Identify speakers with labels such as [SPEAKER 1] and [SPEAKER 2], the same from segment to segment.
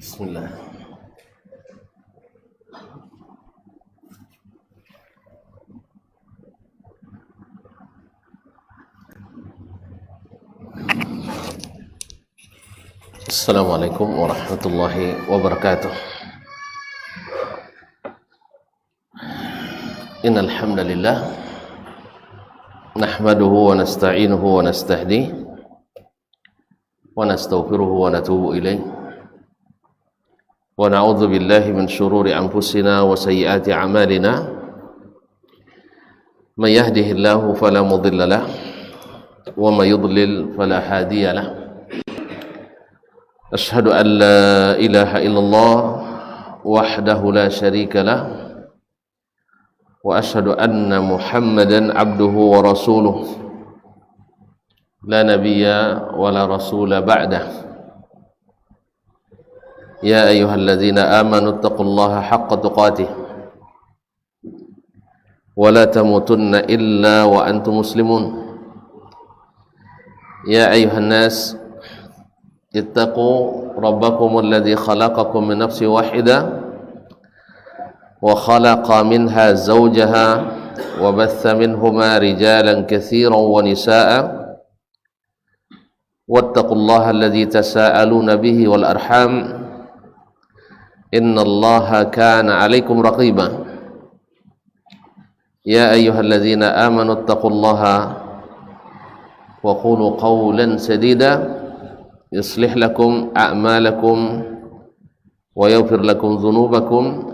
[SPEAKER 1] Bismillah. Assalamualaikum warahmatullahi wabarakatuh. Innal hamdalillah nahmaduhu wa nasta'inuhu wa nastahdihi wa nastaghfiruhu wa natubu ilayh. Wa na'udzu billahi min syururi anfusina wa sayyiati a'malina. May yahdihillahu fala mudilla lahu wa may yudlil fala hadiya lahu. Asyhadu an la ilaha illallah wahdahu la syarika lah wa asyhadu anna Muhammadan abduhu wa rasuluh la nabiyya wa la rasula ba'dah. Ya ayyuhalladzina amanu taqullaha haqqa tuqatih wa la tamutunna illa wa antum muslimun. Ya ayyuhan nas ittaqu rabbakum alladhi khalaqakum min nafsin wahidah wa khalaqa minha zawjaha wa batha minhuma rijalan katsiran wa nisaa'a wattaqullaha alladhi tasaaluna bihi wal arham innallaha kana 'alaikum raqiba. Ya ayyuhalladzina amanu ittaqullaha wa qulu qawlan sadida yuslih lakum a'malakum wa yaghfir lakum dhunubakum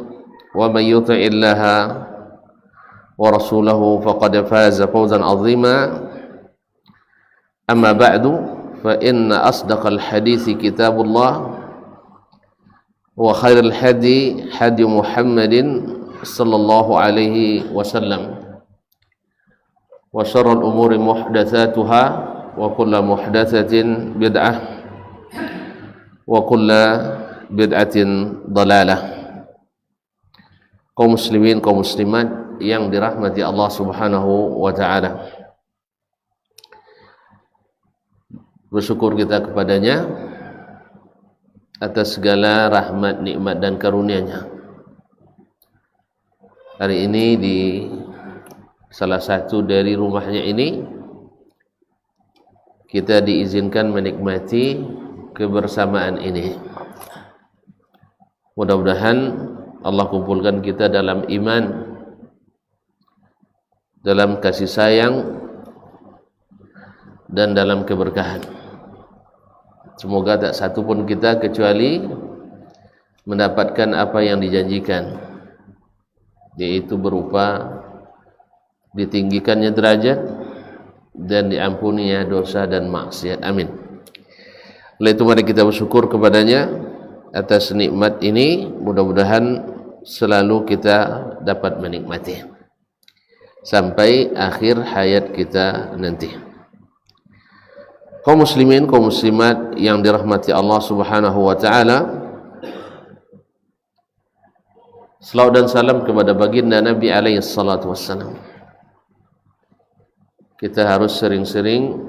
[SPEAKER 1] wa may yuti'illaha wa rasulahu faqad faza fawzan 'azima. Amma ba'du, fa inna asdaqal hadithi kitabullah wa khairal hadi hadi Muhammadin sallallahu alaihi wasallam wa syarrul umuri muhdatsatuha wa kullu muhdatsatin bid'ah wa kullu bid'atin dalalah. Kaum muslimin, kaum muslimat yang dirahmati Allah Subhanahu wa taala, bersyukur kita kepadanya atas segala rahmat, nikmat dan karunia-Nya. Hari ini di salah satu dari rumahnya ini kita diizinkan menikmati kebersamaan ini. Mudah-mudahan Allah kumpulkan kita dalam iman, dalam kasih sayang dan dalam keberkahan. Semoga tak satu pun kita kecuali mendapatkan apa yang dijanjikan, yaitu berupa ditinggikannya derajat dan diampuninya dosa dan maksiat. Amin. Oleh itu mari kita bersyukur kepadanya atas nikmat ini. Mudah-mudahan selalu kita dapat menikmati sampai akhir hayat kita nanti. Kaum muslimin, kaum muslimat yang dirahmati Allah Subhanahu wa taala, selawat dan salam kepada baginda Nabi alaihi salatu wassalam. Kita harus sering-sering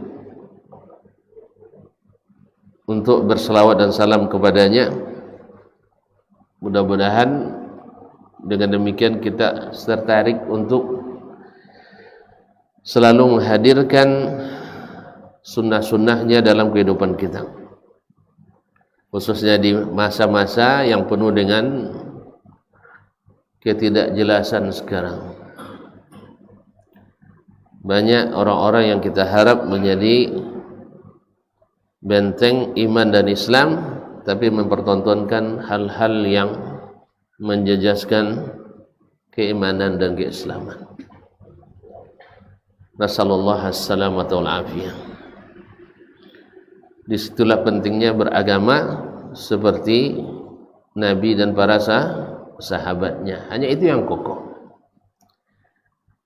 [SPEAKER 1] untuk berselawat dan salam kepadanya. Mudah-mudahan dengan demikian kita tertarik untuk selalu menghadirkan sunnah-sunnahnya dalam kehidupan kita, khususnya di masa-masa yang penuh dengan ketidakjelasan sekarang. Banyak orang-orang yang kita harap menjadi benteng iman dan Islam, tapi mempertontonkan hal-hal yang menjejaskan keimanan dan keislaman. Nasallallahu as-salamata wal afiyah. Disitulah pentingnya beragama seperti Nabi dan para sahabatnya. Hanya itu yang kokoh.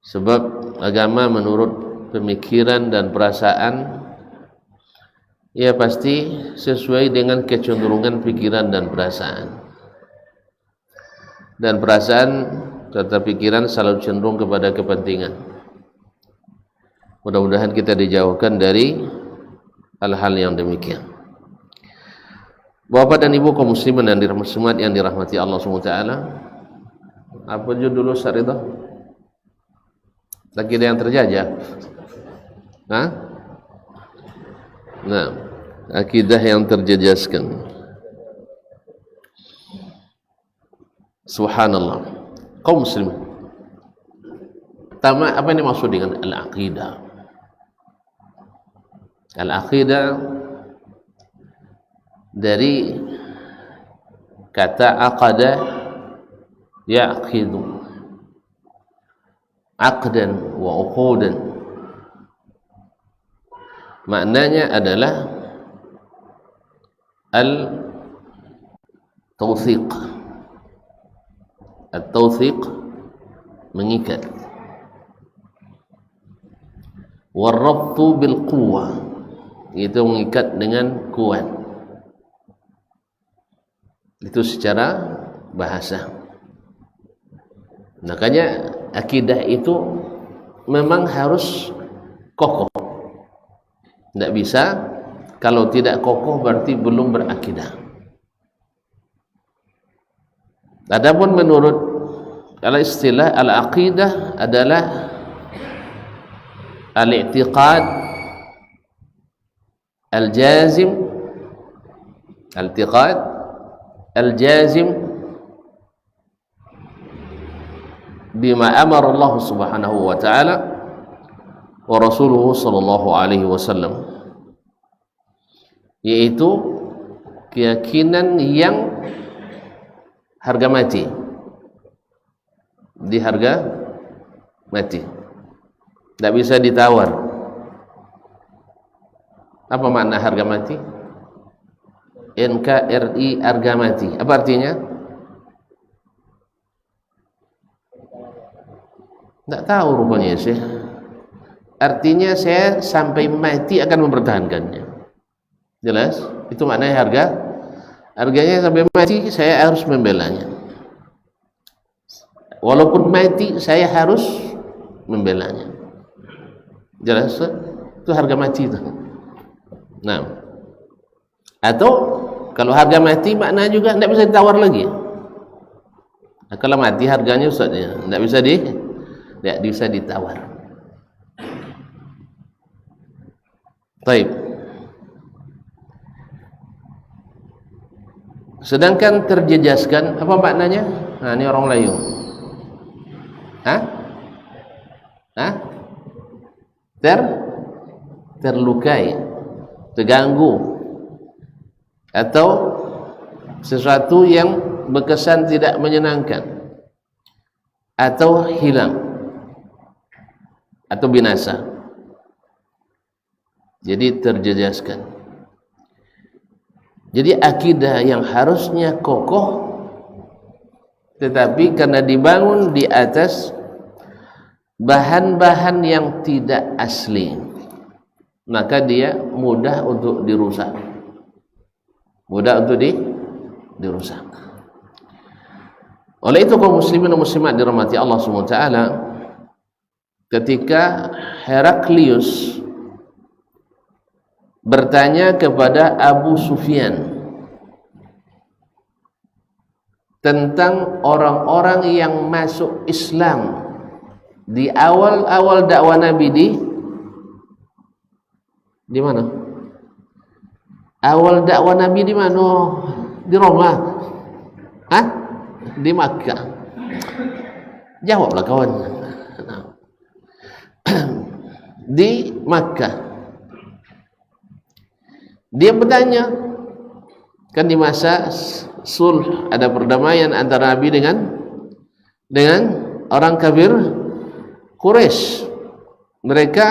[SPEAKER 1] Sebab agama menurut pemikiran dan perasaan ya pasti sesuai dengan kecenderungan pikiran dan perasaan. Dan perasaan serta pikiran selalu cenderung kepada kepentingan. Mudah-mudahan kita dijauhkan dari hal-hal yang demikian. Bapak dan Ibu kaum muslimin dan muslimat yang dirahmati Allah SWT, apa judul Ustaz Ridha? Akidah yang terjajah. Hah? Nah, akidah yang terjejaskan. Subhanallah. Kaum muslimin, apa ini maksud dengan al-aqidah? Al-aqidah dari kata aqada yaqidu, aqdan wa uqudan, maknanya adalah al-tawthiq. Al-tawthiq mengikat, war-rabtu bil quwwah, itu mengikat dengan kuat. Itu secara bahasa. Makanya akidah itu memang harus kokoh. Tidak bisa, kalau tidak kokoh berarti belum berakidah. Adapun menurut istilah al-aqidah adalah al-i'tiqad al-jazim, al-i'tiqad al-jazim bima amara Allah Subhanahu wa ta'ala wa rasuluhu sallallahu alaihi wasallam, yaitu keyakinan yang harga mati, di harga mati, tidak bisa ditawar. Apa makna harga mati? NKRI harga mati, apa artinya? Tidak tahu rupanya sih. Artinya saya sampai mati akan mempertahankannya. Jelas? Itu maknanya harganya sampai mati saya harus membelanya. Walaupun mati saya harus membelanya. Jelas? Itu harga mati itu. Nah, atau kalau harga mati makna juga tidak bisa ditawar lagi. Nah, kalau mati harganya Ustaz ya, tidak bisa ditawar. Baik. Sedangkan terjejaskan apa maknanya? Nah, ini orang Melayu. Terlukai, terganggu, atau sesuatu yang berkesan tidak menyenangkan, atau hilang, atau binasa. Jadi terjejaskan. Jadi akidah yang harusnya kokoh, tetapi karena dibangun di atas bahan-bahan yang tidak asli, maka dia mudah untuk dirusak, dirusak. Oleh itu kaum muslimin dan muslimat dirahmati Allah SWT, ketika Heraklius bertanya kepada Abu Sufyan tentang orang-orang yang masuk Islam di awal-awal dakwah Nabi di mana? Awal dakwah Nabi di mana? Di Roma? Di Makkah? Jawablah kawan. Di Makkah. Dia bertanya, kan di masa sulh ada perdamaian antara Nabi dengan orang kafir Quraisy. Mereka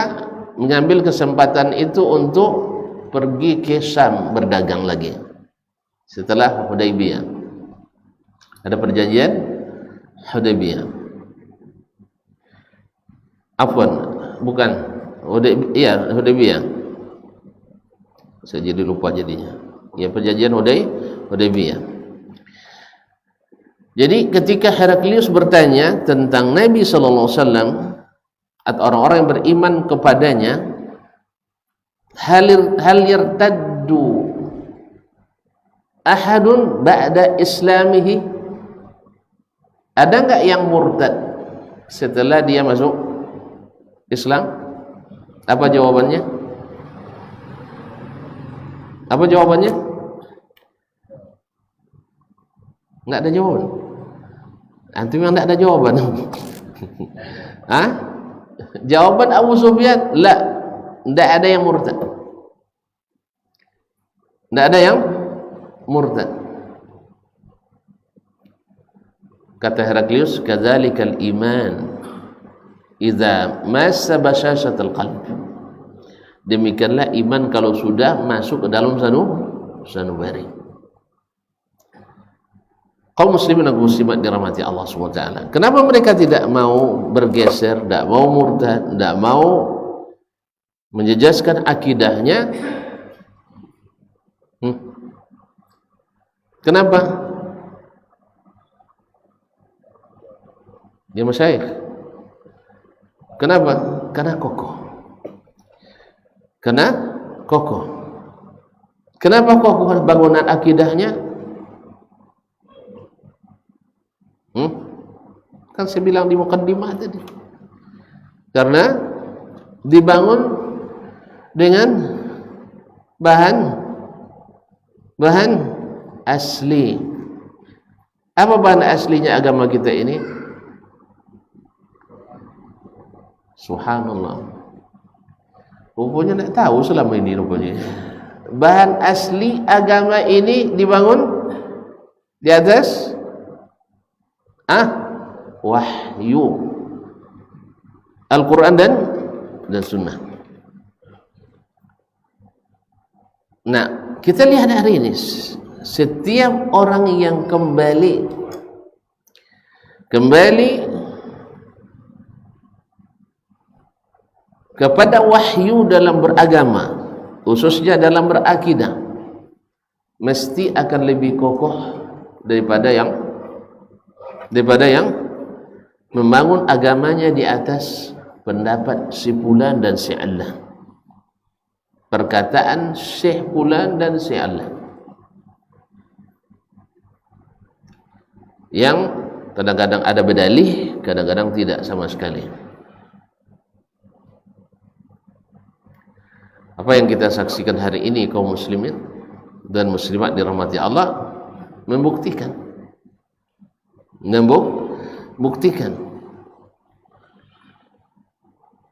[SPEAKER 1] mengambil kesempatan itu untuk pergi ke Syam berdagang lagi setelah Hudaybiyah. Ada perjanjian Hudaybiyah. Afwan, bukan Hudaybiyah. Saya jadi lupa jadinya. Ya, perjanjian Hudaybiyah. Jadi ketika Heraklius bertanya tentang Nabi sallallahu alaihi wasallam atau orang-orang yang beriman kepadanya, hal yartaddu ahadun ba'da islamihi? Ada enggak yang murtad setelah dia masuk Islam? Apa jawabannya? Apa jawabannya? Enggak ada jawaban. Antum yang enggak ada jawaban. Hah? Jawaban Abu Sufyan, la, enggak ada yang murtad. Enggak ada yang murtad. Kata Heraklius, kadzalikal iman idza massa basyashatal qalb. Demikianlah iman kalau sudah masuk ke dalam sanubari. Kaum muslimin dan muslimat dirahmati Allah SWT. Kenapa mereka tidak mau bergeser, tidak mau murtad, tidak mau menjejaskan akidahnya? Kenapa? Dia masyayikh. Kenapa? Karena kokoh. Karena kokoh. Kenapa kokoh bangunan akidahnya? Kan saya bilang di mukaddimah tadi. Karena dibangun dengan bahan asli. Apa bahan aslinya agama kita ini? Subhanallah. Rupanya tidak tahu selama ini rupanya. Bahan asli agama ini dibangun di atas wahyu, Al-Quran dan Sunnah. Nah, kita lihat hari ini, setiap orang yang kembali kepada wahyu dalam beragama, khususnya dalam berakidah, mesti akan lebih kokoh daripada yang membangun agamanya di atas pendapat si fulan dan si Allah, perkataan Syekh fulan dan si Allah, yang kadang-kadang ada berdalih, kadang-kadang tidak sama sekali. Apa yang kita saksikan hari ini kaum muslimin dan muslimat dirahmati Allah membuktikan.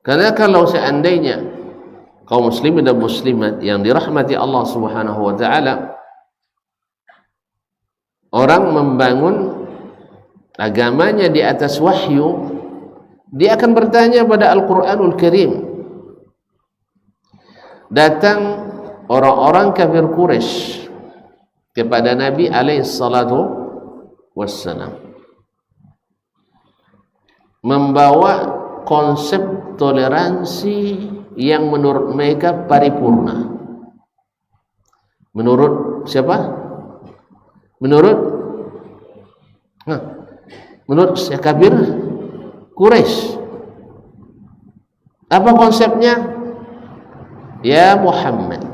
[SPEAKER 1] Karena kalau seandainya kaum muslimin dan muslimat yang dirahmati Allah Subhanahu wa taala, orang membangun agamanya di atas wahyu, dia akan bertanya pada Al-Qur'anul Karim. Datang orang-orang kafir Quraisy kepada Nabi alaihi salatu wassalam, membawa konsep toleransi yang menurut mereka paripurna. Menurut siapa? Menurut kafir Quraisy. Apa konsepnya? Ya Muhammad,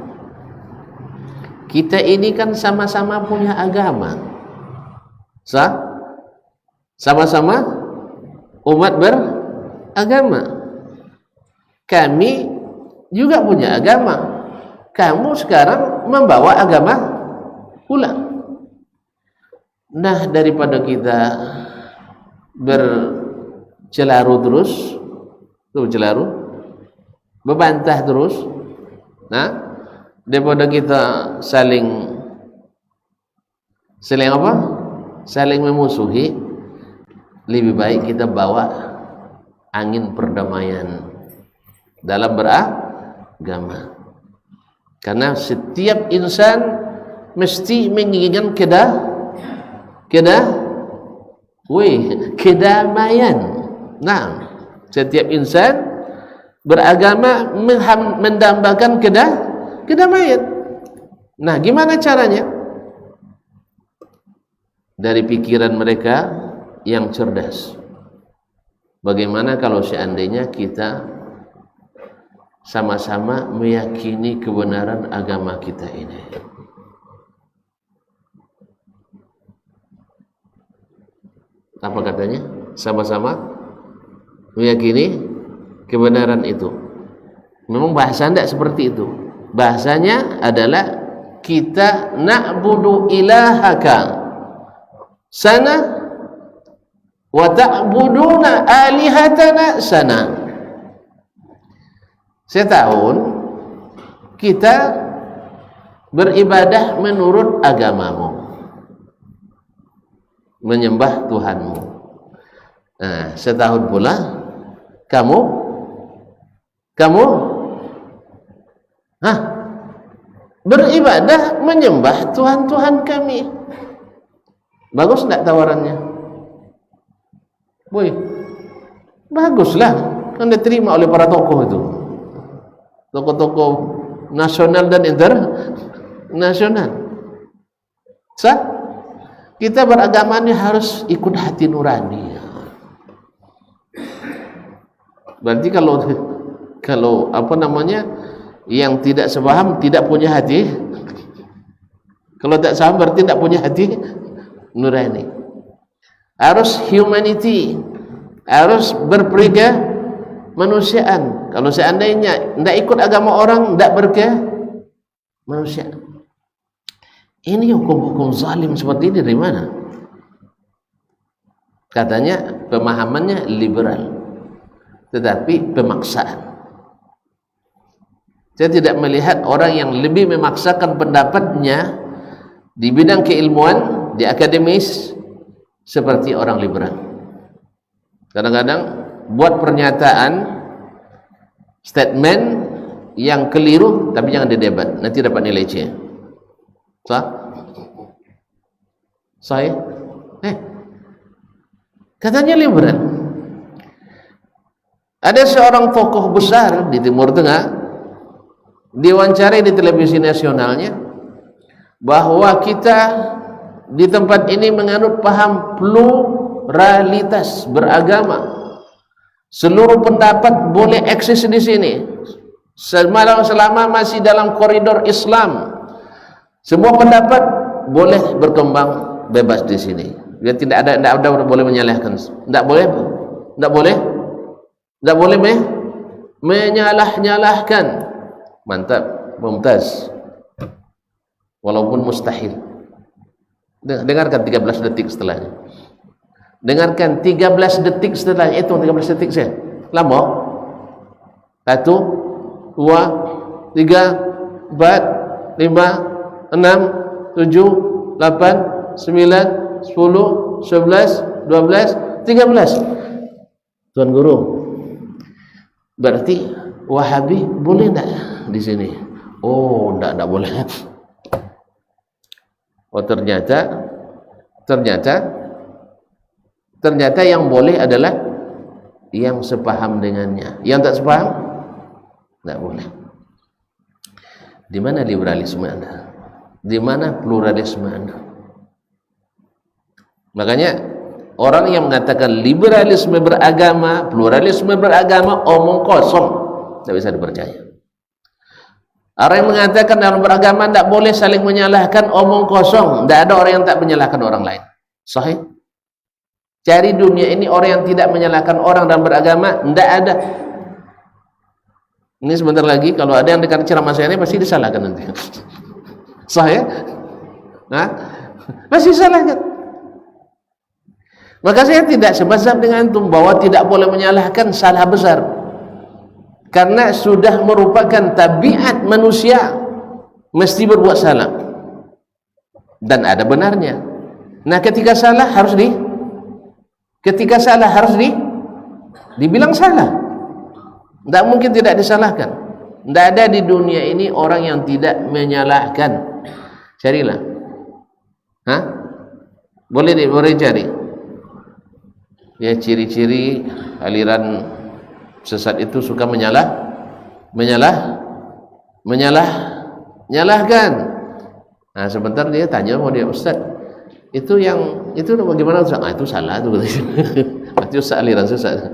[SPEAKER 1] kita ini kan sama-sama punya agama, sama-sama umat beragama. Kami juga punya agama. Kamu sekarang membawa agama pula. Nah, daripada kita bebantah terus, daripada kita saling memusuhi, lebih baik kita bawa angin perdamaian dalam beragama. Karena setiap insan mesti menginginkan kedamaian. Nah, setiap insan beragama mendambakan kedamaian. Nah, gimana caranya? Dari pikiran mereka yang cerdas. Bagaimana kalau seandainya kita sama-sama meyakini kebenaran agama kita ini? Apa katanya? Sama-sama meyakini kebenaran itu. Memang bahasa tidak seperti itu. Bahasanya adalah kita na'budu ilahaka sana wa ta'buduna alihatana sana. Setahun kita beribadah menurut agamamu, menyembah Tuhanmu. Nah, setahun pula kamu beribadah menyembah Tuhan-Tuhan kami. Bagus enggak tawarannya? Boy, baguslah, kan diterima oleh para tokoh itu, tokoh-tokoh nasional dan internasional. Sah? Kita beragama ini harus ikut hati nurani. Berarti kalau apa namanya, yang tidak sepaham tidak punya hati. Kalau tak paham berarti tidak punya hati nurani. Harus humanity, harus berkemanusiaan. Kalau seandainya tidak ikut agama orang, tidak berkemanusiaan. Ini hukum-hukum zalim seperti ini dari mana? Katanya pemahamannya liberal, tetapi pemaksaan. Saya tidak melihat orang yang lebih memaksakan pendapatnya di bidang keilmuan, di akademis, seperti orang liberal. Kadang-kadang buat pernyataan, statement yang keliru, tapi jangan didebat, nanti dapat nilai C. Saya katanya liberal. Ada seorang tokoh besar di Timur Tengah diwawancari di televisi nasionalnya bahwa kita di tempat ini menganut paham pluralitas beragama. Seluruh pendapat boleh eksis di sini selama masih dalam koridor Islam. Semua pendapat boleh berkembang bebas di sini. Dia tidak ada boleh menyalahkan. Tidak boleh menyalah-nyalahkan. Mantap, mumtaz. Walaupun mustahil. Dengarkan 13 detik setelahnya. Dengarkan 13 detik setelahnya. Itu 13 detik saya. Lama. 1, 2, 3, 4, 5, 6, 7, 8, 9, 10, 11, 12, 13. Tuan Guru, berarti Wahabi boleh enggak di sini? Oh, enggak boleh. Oh, ternyata yang boleh adalah yang sepaham dengannya. Yang tak sepaham enggak boleh. Di mana liberalisme Anda? Di mana pluralisme Anda? Makanya orang yang mengatakan liberalisme beragama, pluralisme beragama, omong kosong, tidak bisa dipercaya. Orang yang mengatakan dalam beragama tidak boleh saling menyalahkan, omong kosong. Tidak ada orang yang tak menyalahkan orang lain. Sahih? Cari dunia ini orang yang tidak menyalahkan orang dalam beragama, tidak ada. Ini sebentar lagi kalau ada yang dekat ceramah saya ini pasti disalahkan nanti. Sahih? Nah, pasti disalahkan. Maka saya tidak semazhab dengan antum bahwa tidak boleh menyalahkan, salah besar. Karena sudah merupakan tabiat manusia mesti berbuat salah. Dan ada benarnya. Nah, ketika salah harus dibilang salah. Tidak mungkin tidak disalahkan. Tidak ada di dunia ini orang yang tidak menyalahkan. Carilah. Hah? Boleh cari. Ya, ciri-ciri aliran sesat itu suka menyalahkan. Nah, sebentar dia tanya sama dia, Ustaz, itu bagaimana Ustaz? Ah, itu salah itu. Itu aliran sesat.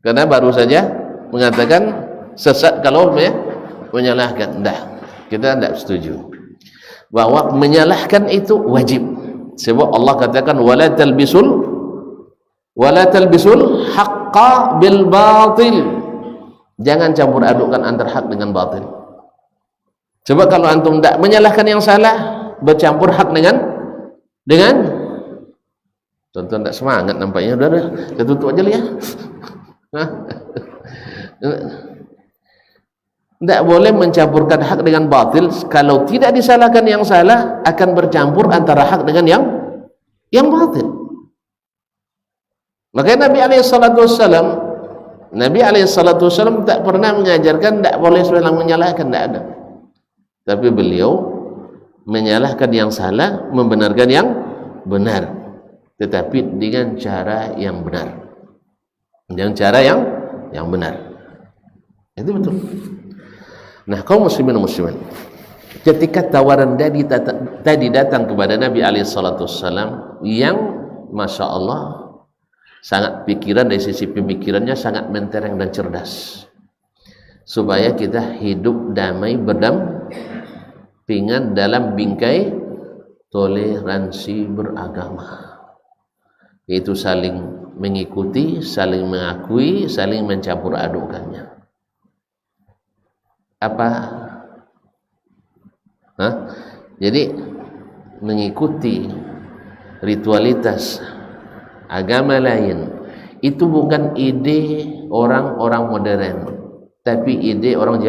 [SPEAKER 1] Karena baru saja mengatakan sesat kalau menyalahkan. Kita tidak setuju bahwa menyalahkan itu wajib. Sebab Allah katakan wala talbisul Wala talbisul haqqa bil batil. Jangan campur adukkan antara hak dengan batil. Coba kalau antum tidak menyalahkan yang salah, bercampur hak dengan tonton tidak semangat nampaknya. Udah kita tutup aja ya. Tidak boleh mencampurkan hak dengan batil. Kalau tidak disalahkan yang salah, akan bercampur antara hak dengan yang batil. Makanya Nabi alaihissalam tak pernah mengajarkan tak boleh seorang menyalahkan, tidak ada. Tapi beliau menyalahkan yang salah, membenarkan yang benar, tetapi dengan cara yang benar, dengan cara yang benar. Itu betul. Nah, kaum muslimin dan muslimat, ketika tawaran tadi datang kepada Nabi alaihissalam yang masya Allah sangat pikiran, dari sisi pemikirannya sangat mentereng dan cerdas, supaya kita hidup damai berdampingan dalam bingkai toleransi beragama, yaitu saling mengikuti, saling mengakui, saling mencampur adukannya. Apa? Jadi mengikuti ritualitas agama lain itu bukan ide orang-orang modern, tapi ide orang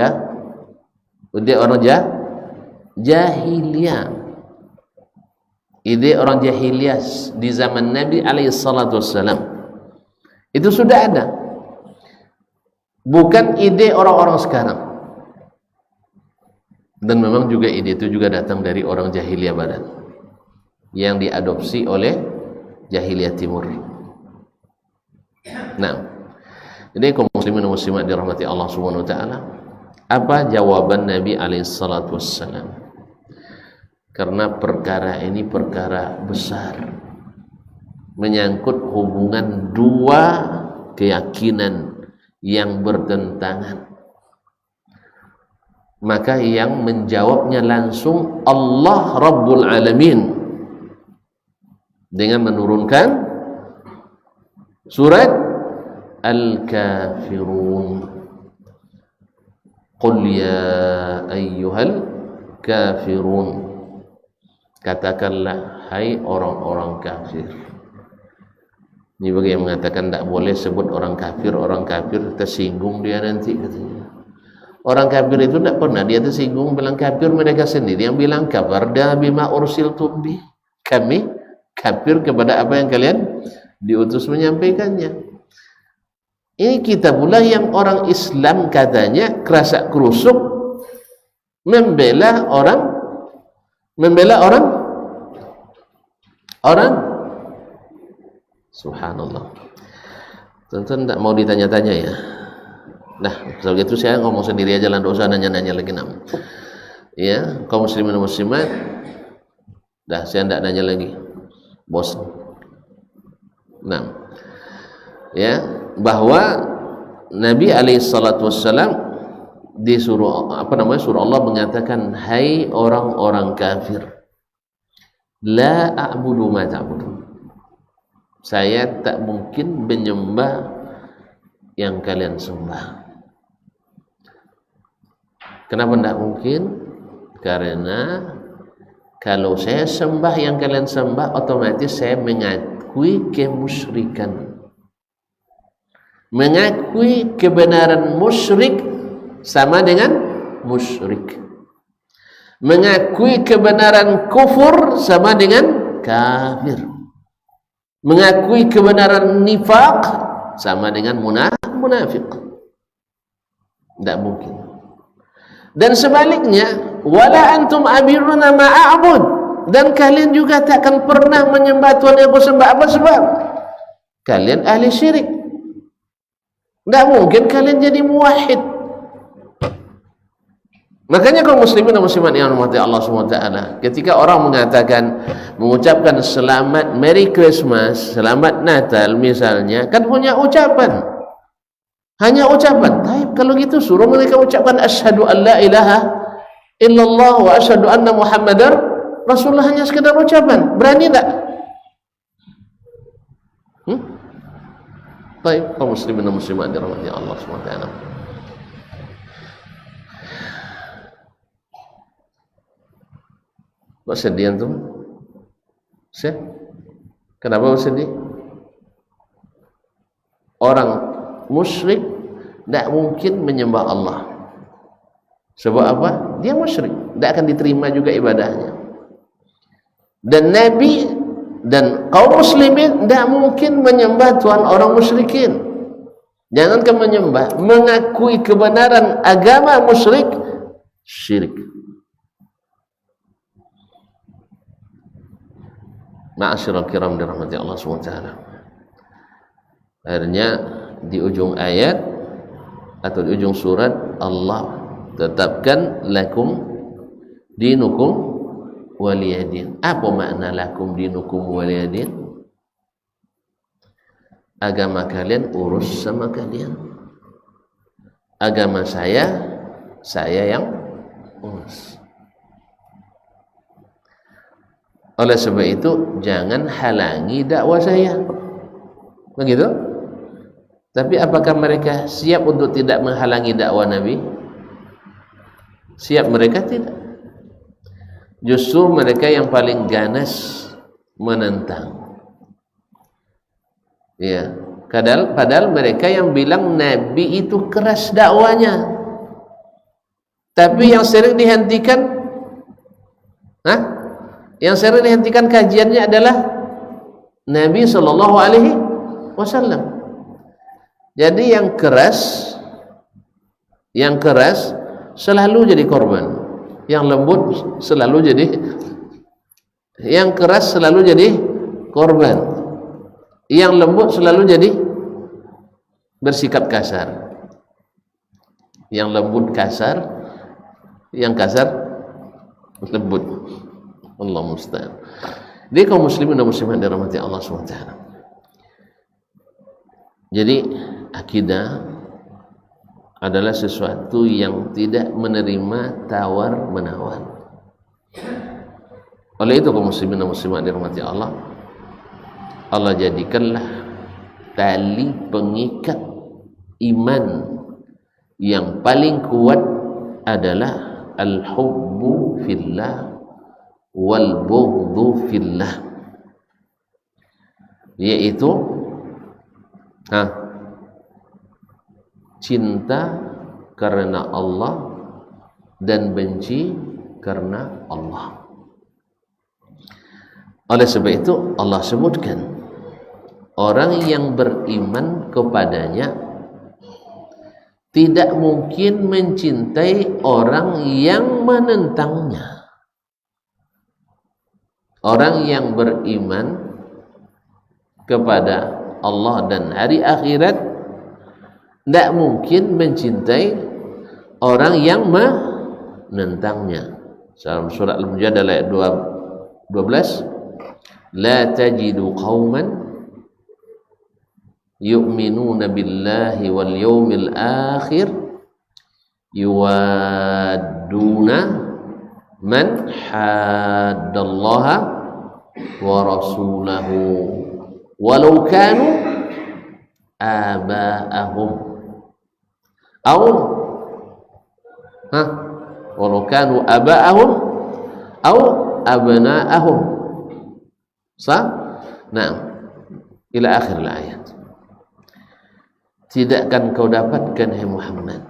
[SPEAKER 1] jahiliyah. Ide orang jahiliyah di zaman Nabi alaihissalam itu sudah ada, bukan ide orang-orang sekarang. Dan memang juga ide itu juga datang dari orang jahiliyah barat yang diadopsi oleh jahiliyah timur. Nah, jadi kaum muslimin dan muslimat dirahmati Allah Subhanahu wa taala, apa jawaban Nabi alaihissalatu wassalam? Karena perkara ini perkara besar, menyangkut hubungan dua keyakinan yang bertentangan. Maka yang menjawabnya langsung Allah Rabbul Alamin dengan menurunkan surat Al-Kafirun. Qul ya ayyuhal kafirun, katakanlah hai orang-orang kafir. Ini bagi yang mengatakan tidak boleh sebut orang kafir tersinggung dia nanti, katanya. Orang kafir itu tidak pernah dia tersinggung bilang kafir, mereka sendiri yang bilang kafarna bima ursiltum bih, kami kafir kepada apa yang kalian diutus menyampaikannya. Ini kita pula yang orang Islam katanya kerasak kerusuk membela orang subhanallah. Tentu tidak mau ditanya-tanya ya. Nah, kalau gitu saya ngomong sendiri aja lah, tidak usah nanya-nanya lagi nam. Ya, kaum muslimin dan muslimat, dah saya tidak nanya lagi, bosan. Nah, ya, bahwa Nabi alaihissalatu wassalam disuruh surah Allah mengatakan, hai orang-orang kafir, la a'budu ma ta'budun, saya tak mungkin menyembah yang kalian sembah. Kenapa tidak mungkin? Karena kalau saya sembah yang kalian sembah, otomatis saya mengakui kemusyrikan. Mengakui kebenaran musyrik sama dengan musyrik. Mengakui kebenaran kufur sama dengan kafir. Mengakui kebenaran nifaq sama dengan munafik. Tidak mungkin. Dan sebaliknya, wala antum abiruna ma'abud, dan kalian juga tak akan pernah menyembah Tuhan yang bersembah. Apa sebab? Kalian ahli syirik. Tidak mungkin kalian jadi muwahhid. Makanya kaum muslimin dan muslimat yang dirahmati Allah SWT, ketika orang mengatakan, mengucapkan selamat Merry Christmas, selamat Natal misalnya, kan punya ucapan, hanya ucapan. Tapi kalau gitu suruh mereka ucapkan asyhadu an la ilaha illallah wa asyhadu anna muhammadar rasulullah, hanya sekedar ucapan. Berani tak? Baik, kaum muslimin dan muslimat dirahmati Allah SWT. Kok sedih antum? Kenapa sedih? Orang musyrik tidak mungkin menyembah Allah. Sebab apa? Dia musyrik, tidak akan diterima juga ibadahnya. Dan Nabi dan kaum muslimin tidak mungkin menyembah Tuhan orang musyrikin. Jangankan menyembah, mengakui kebenaran agama musyrik, syirik. Ma'asyiral kiram dirahmati Allah SWT. Akhirnya di ujung ayat atau di ujung surat Allah tetapkan lakum dinukum waliyadin. Apa makna lakum dinukum waliyadin? Agama kalian urus sama kalian, agama saya yang urus. Oleh sebab itu jangan halangi dakwah saya. Begitu? Tapi apakah mereka siap untuk tidak menghalangi dakwah Nabi? Siap mereka? Tidak. Justru mereka yang paling ganas menentang. Ya, padahal mereka yang bilang Nabi itu keras dakwanya. Tapi yang sering dihentikan, yang sering dihentikan kajiannya adalah Nabi Sallallahu Alaihi Wasallam. Jadi yang keras selalu jadi korban, yang lembut selalu jadi, yang keras selalu jadi korban, yang lembut selalu jadi bersikap kasar, yang lembut kasar, yang kasar lembut. Allah musta'an. Jadi kaum muslimin dan muslimat dirahmati Allah SWT. Jadi akidah adalah sesuatu yang tidak menerima tawar menawar. Oleh itu kaum muslimin dan muslimat dirahmati Allah, Allah jadikanlah tali pengikat iman yang paling kuat adalah al-hubbu fillah wal bughdhu fillah, yaitu cinta karena Allah dan benci karena Allah. Oleh sebab itu Allah sebutkan orang yang beriman kepadanya tidak mungkin mencintai orang yang menentangnya. Orang yang beriman kepada Allah dan hari akhirat tidak mungkin mencintai orang yang menentangnya. Dalam surah Al-Mujadalah ayat 12, la tajidu qauman yu'minuna billahi wal yawmil akhir yuwadduna man haddallaha wa rasulahu walau kanu aba'ahum walau kanu aba'ahum aw abna'ahum. Nah, ila akhir ayat. Tidak akan kau dapatkan, hai Muhammad,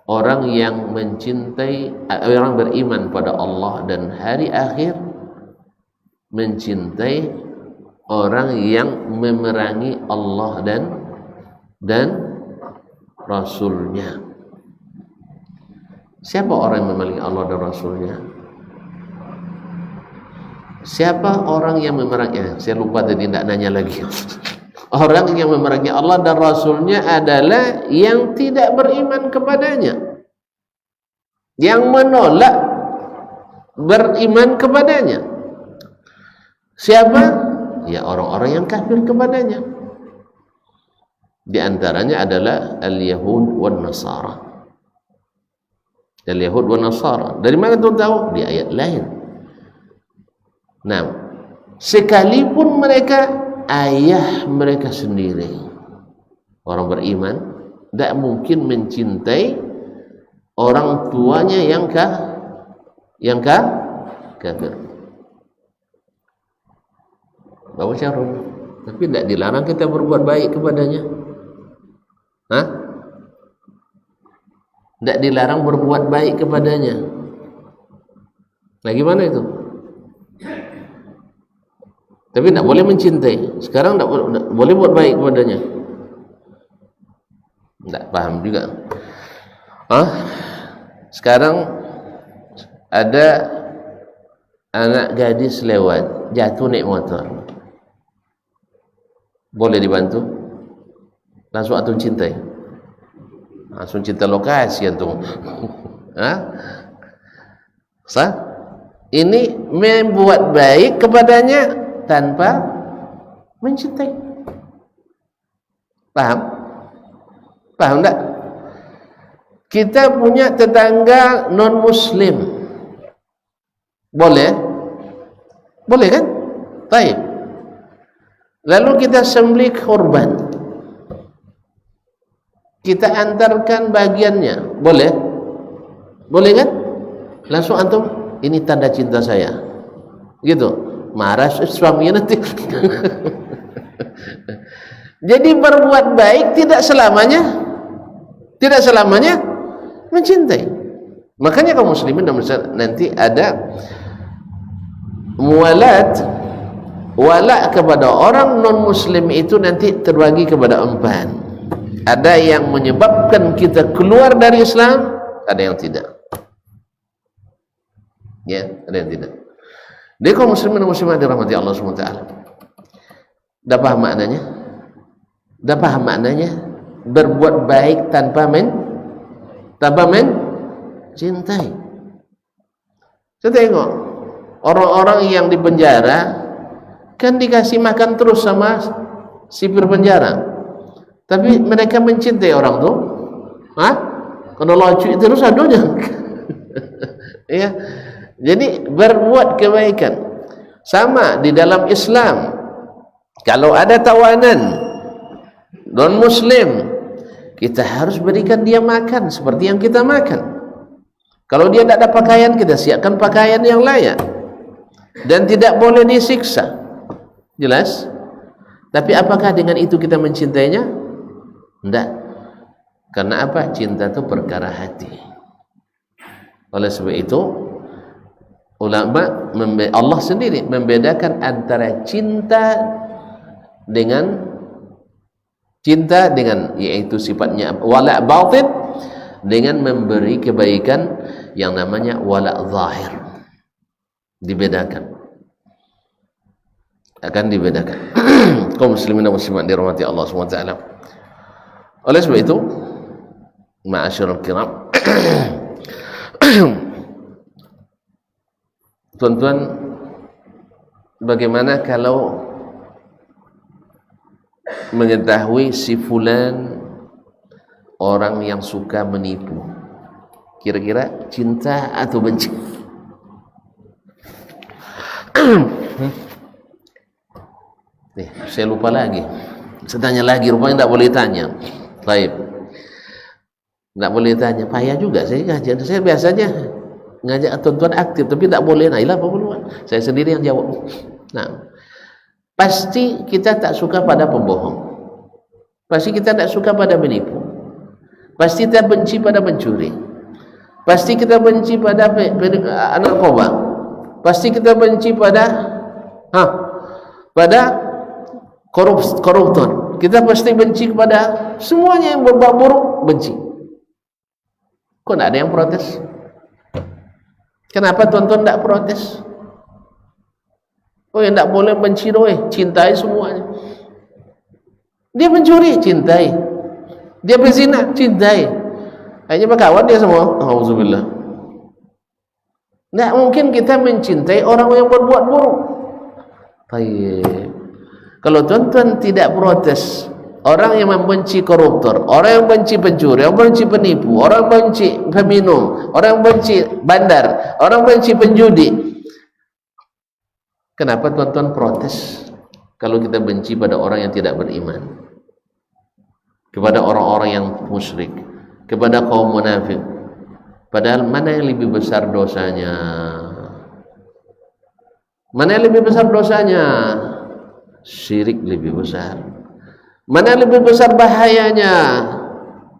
[SPEAKER 1] orang yang mencintai, orang beriman pada Allah dan hari akhir mencintai orang yang memerangi Allah dan Rasulnya. Siapa orang yang memerangi Allah dan Rasulnya? Siapa orang yang memerangi? Saya lupa tadi, tidak nanya lagi. Orang yang memerangi Allah dan Rasulnya adalah yang tidak beriman kepadanya, yang menolak beriman kepadanya. Siapa? Ya orang-orang yang kafir kepadanya. Di antaranya adalah al-Yahud wan Nasara. Al-Yahud wan Nasara. Dari mana tuan tahu? Di ayat lain. Nah, sekalipun mereka ayah mereka sendiri, Orang beriman tidak mungkin mencintai orang tuanya yang kafir. Bawa syarun, tapi tidak dilarang kita berbuat baik kepadanya. Tidak dilarang berbuat baik kepadanya. Nah, gimana itu? Tapi tidak boleh mencintai. Sekarang tidak boleh buat baik kepadanya. Tidak paham juga. Sekarang ada anak gadis lewat, jatuh naik motor. Boleh dibantu? Langsung antum cintai? Langsung cinta lokasi antum. Sah? Ini membuat baik kepadanya tanpa mencintai. Paham? Paham tak? Kita punya tetangga non muslim, boleh? Boleh kan? Baik. Lalu kita sembelih korban, kita antarkan bagiannya, boleh? Boleh kan? Langsung antum, ini tanda cinta saya, gitu. Marah suaminya nanti. Jadi berbuat baik tidak selamanya mencintai. Makanya kaum muslimin nanti ada mualat, wala kepada orang non muslim itu nanti terbagi kepada 4. Ada yang menyebabkan kita keluar dari Islam, ada yang tidak. Ya, ada yang tidak. Dia kaum muslimin dan muslimat dirahmati Allah SWT. Dah paham maknanya? Dah paham maknanya? Berbuat baik tanpa mencintai. Saya tengok orang-orang yang di penjara kan dikasih makan terus sama sipir penjara, tapi mereka mencintai orang tu. Kena locuk terus adunya. Ya. Jadi berbuat kebaikan. Sama di dalam Islam, kalau ada tawanan non muslim, kita harus berikan dia makan seperti yang kita makan. Kalau dia tidak ada pakaian, kita siapkan pakaian yang layak, dan tidak boleh disiksa. Jelas? Tapi apakah dengan itu kita mencintainya? Tidak. Karena apa? Cinta itu perkara hati. Oleh sebab itu, ulama, Allah sendiri membedakan antara cinta dengan yaitu sifatnya wala batin, dengan memberi kebaikan yang namanya wala zahir. Dibedakan, akan dibedakan. Kaum muslimin dan muslimat dirahmati Allah SWT. Oleh sebab itu, ma'asyiral kiram, tuan-tuan, bagaimana kalau mengetahui si fulan orang yang suka menipu? Kira-kira cinta atau benci? Saya lupa lagi. Saya tanya lagi, rupanya tidak boleh tanya. Baik, tidak boleh tanya. Payah juga saya kajian. Saya biasanya ngajak tuan-tuan aktif, tapi tidak boleh. Nah, ilah apa perluan? Saya sendiri yang jawab. Nah, pasti kita tak suka pada pembohong, pasti kita tak suka pada menipu, pasti kita benci pada pencuri, pasti kita benci pada narkoba, pasti kita benci pada koruptor, kita pasti benci kepada semuanya yang berbuat buruk, benci. Kok tidak ada yang protes? Kenapa tuan-tuan tidak protes? Oh, yang tidak boleh benci doang, cintai semuanya. Dia mencuri, cintai. Dia berzina, cintai. Hanya berkawan dia semua. Alhamdulillah. Tidak mungkin kita mencintai orang yang berbuat buruk. Baik. Kalau tuan-tuan tidak protes, orang yang membenci koruptor, orang yang benci pencuri, orang benci penipu, orang benci peminum, orang benci bandar, orang benci penjudi, kenapa tuan-tuan protes kalau kita benci pada orang yang tidak beriman? kepada orang-orang yang musyrik, kepada kaum munafik. Padahal mana yang lebih besar dosanya? Mana yang lebih besar dosanya? Syirik lebih besar. Mana yang lebih besar bahayanya?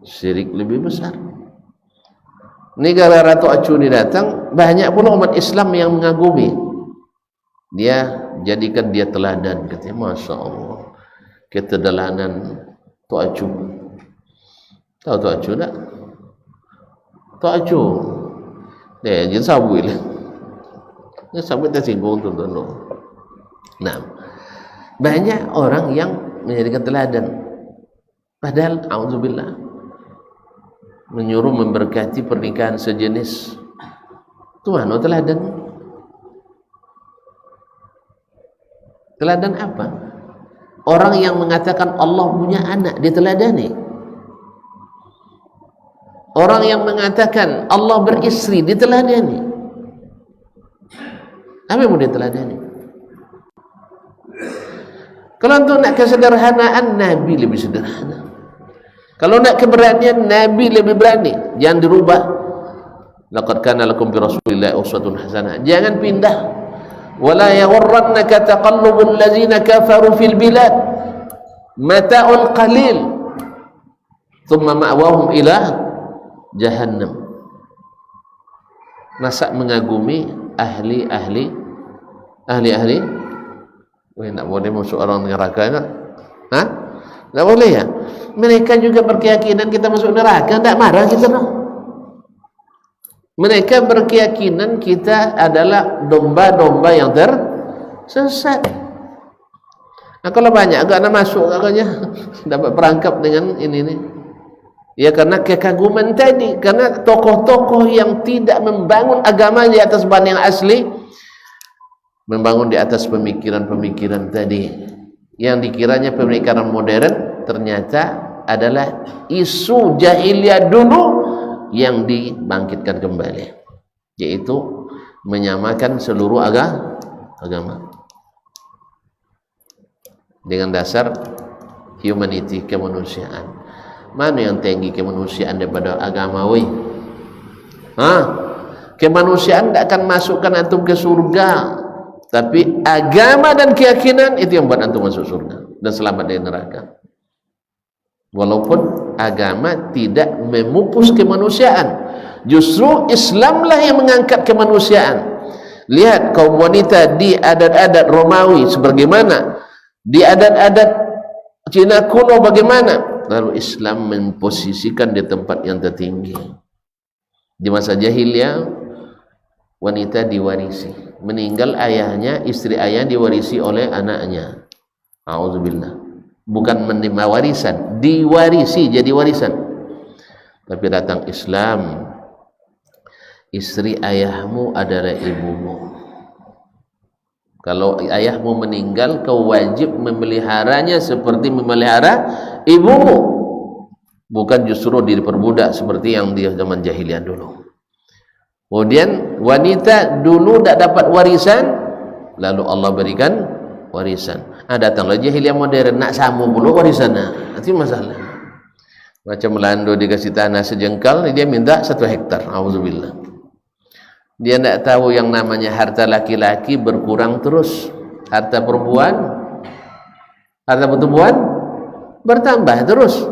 [SPEAKER 1] Syirik lebih besar. Ini gara-gara Tok Acu ini datang, banyak pula umat Islam yang mengagumi. Dia jadikan dia teladan, katanya, Masya Allah, keteladan Tok Acu. Tahu Tok Acu tak? Tok Acu dia jadi sabui lah. Dia sabui tersinggung tuan-tuan. Nah, banyak orang yang menjadikan teladan, padahal auzubillah menyuruh memberkati pernikahan sejenis. Itu mana teladan? Teladan apa? Orang yang mengatakan Allah punya anak diteladani. Orang yang mengatakan Allah beristri diteladani. Apa yang mau diteladani? Kalau untuk nak kesederhanaan, Nabi lebih sederhana. Kalau nak keberanian, Nabi lebih berani. Jangan dirubah. Laqad kana lakum bi Rasulillahi uswatun hasanah. Jangan pindah. Wala yaghurrannaka taqallubul ladzina kafaru fil bilad. Mata'ul qalil. Thumma ma'wahum ila jahannam. Masa mengagumi ahli-ahli. Weh, nak boleh masuk orang neraka tak? Hah? Tak boleh ya? Mereka juga berkeyakinan kita masuk neraka, tak marah kita no? Mereka berkeyakinan kita adalah domba-domba yang tersesat. Nah, kalau banyak agak nak masuk agaknya dapat perangkap dengan ini nih. Ya, karena kekaguman tadi, karena tokoh-tokoh yang tidak membangun agama di atas bahan yang asli, membangun di atas pemikiran-pemikiran tadi yang dikiranya pemikiran modern, ternyata adalah isu jahiliyah dulu yang dibangkitkan kembali, yaitu menyamakan seluruh agama dengan dasar humanity, kemanusiaan. Mana yang tinggi kemanusiaan daripada agama? Woi, kemanusiaan tidak akan masukkan antum ke surga, tapi agama dan keyakinan itu yang buat antum masuk surga dan selamat dari neraka. Walaupun agama tidak memupus kemanusiaan, justru Islamlah yang mengangkat kemanusiaan. Lihat kaum wanita di adat-adat Romawi sebagaimana, di adat-adat Cina kuno bagaimana, lalu Islam memposisikan di tempat yang tertinggi. Di masa jahiliyah, wanita diwarisi, meninggal ayahnya, istri ayah diwarisi oleh anaknya. A'udzubillah. Bukan menerima warisan, diwarisi jadi warisan. Tapi datang Islam, istri ayahmu adalah ibumu. Kalau ayahmu meninggal, kau wajib memeliharanya seperti memelihara ibumu, bukan justru diperbudak seperti yang di zaman jahiliyah dulu. Kemudian wanita dulu tidak dapat warisan, lalu Allah berikan warisan. Datanglah jahiliyah modern, nak sama pula warisannya, nanti masalah. Macam Melando dikasih tanah sejengkal, dia minta 1 hektar. Auzubillah. Dia tidak tahu yang namanya harta laki-laki berkurang terus, harta perempuan bertambah terus.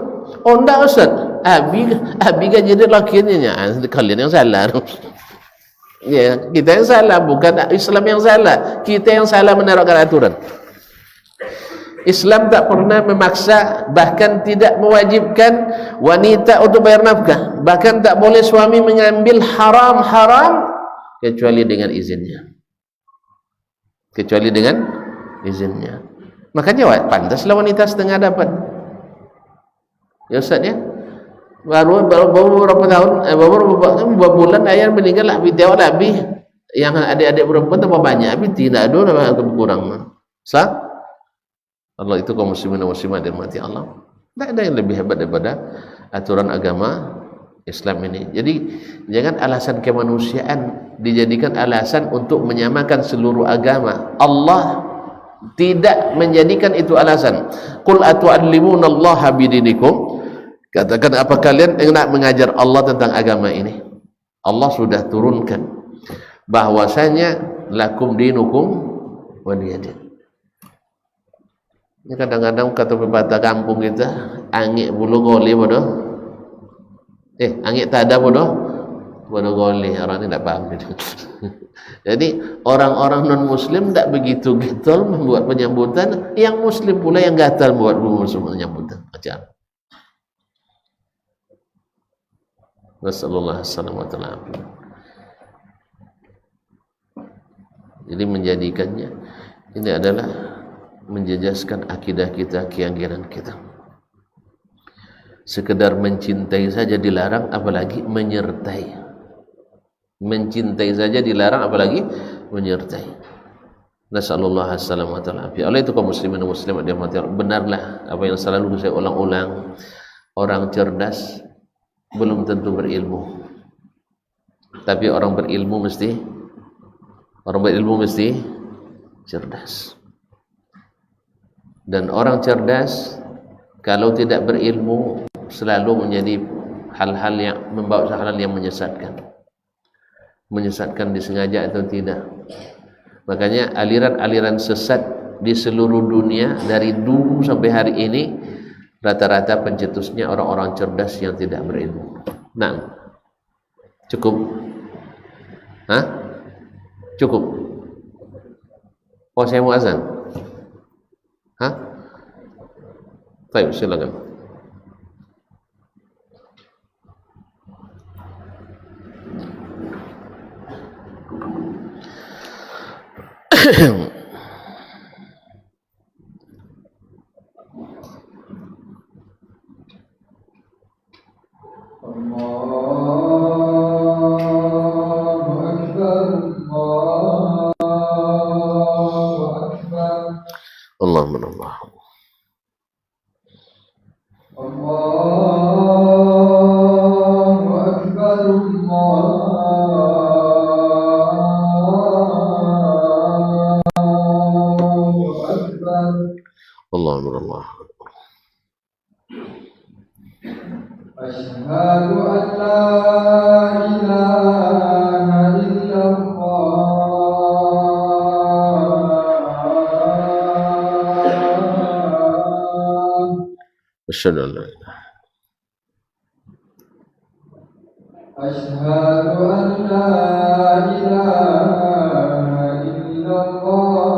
[SPEAKER 1] Oh enggak Ustaz, Abi kan jadi lakinya, kalian yang salah. Ya, kita yang salah, bukan Islam yang salah. Kita yang salah menerapkan aturan. Islam tak pernah memaksa, bahkan tidak mewajibkan wanita untuk bayar nafkah. Bahkan tak boleh suami mengambil haram-haram kecuali dengan izinnya. Makanya pantaslah wanita setengah dapat. Ya Ustaz ya. Baru beberapa tahun, beberapa bulan ayah meninggal, habis dia lebih yang adik-adik perempuan tambah banyak, habis tidak ada berkurang. Sah? Allah itu kaum muslimin dan muslimat dirahmati Allah. Tidak ada yang lebih hebat daripada aturan agama Islam ini. Jadi jangan alasan kemanusiaan dijadikan alasan untuk menyamakan seluruh agama. Allah tidak menjadikan itu alasan. Qul atu'allimunallaha bidinikum Katakan, apa kalian hendak mengajar Allah tentang agama ini? Allah sudah turunkan bahwasanya lakum dinukum waliyadin. Ini kadang-kadang kata pepatah kampung kita, angin bulu goli bodoh, angin tak ada bodoh goli. Orang ini tidak paham itu. Jadi orang-orang non muslim tidak begitu getol membuat penyambutan, yang muslim pula yang gatal membuat penyambutan acara. Nasallallahu alaihi wasallam. Jadi menjadikannya ini adalah menjejaskan akidah kita, keyakinan kita. Sekedar mencintai saja dilarang, apalagi menyertai. Mencintai saja dilarang, apalagi menyertai. Nasallallahu alaihi wasallam. Oleh itu kaum muslimin dan muslimat dirahmati, benarlah apa yang selalu saya ulang-ulang, orang cerdas belum tentu berilmu, tapi orang berilmu mesti cerdas. Dan orang cerdas kalau tidak berilmu selalu menjadi hal-hal yang membawa hal-hal yang menyesatkan disengaja atau tidak. Makanya aliran-aliran sesat di seluruh dunia dari dulu sampai hari ini rata-rata pencetusnya orang-orang cerdas yang tidak berilmu. Nah, cukup? Cukup? Oh, saya mau azan? Baik, silakan. Allahumma Allah. Allahumma Allah. Asyhadu an la ilaha illallah. Asyhadu an la ilaha. Asyhadu an la ilaha illallah.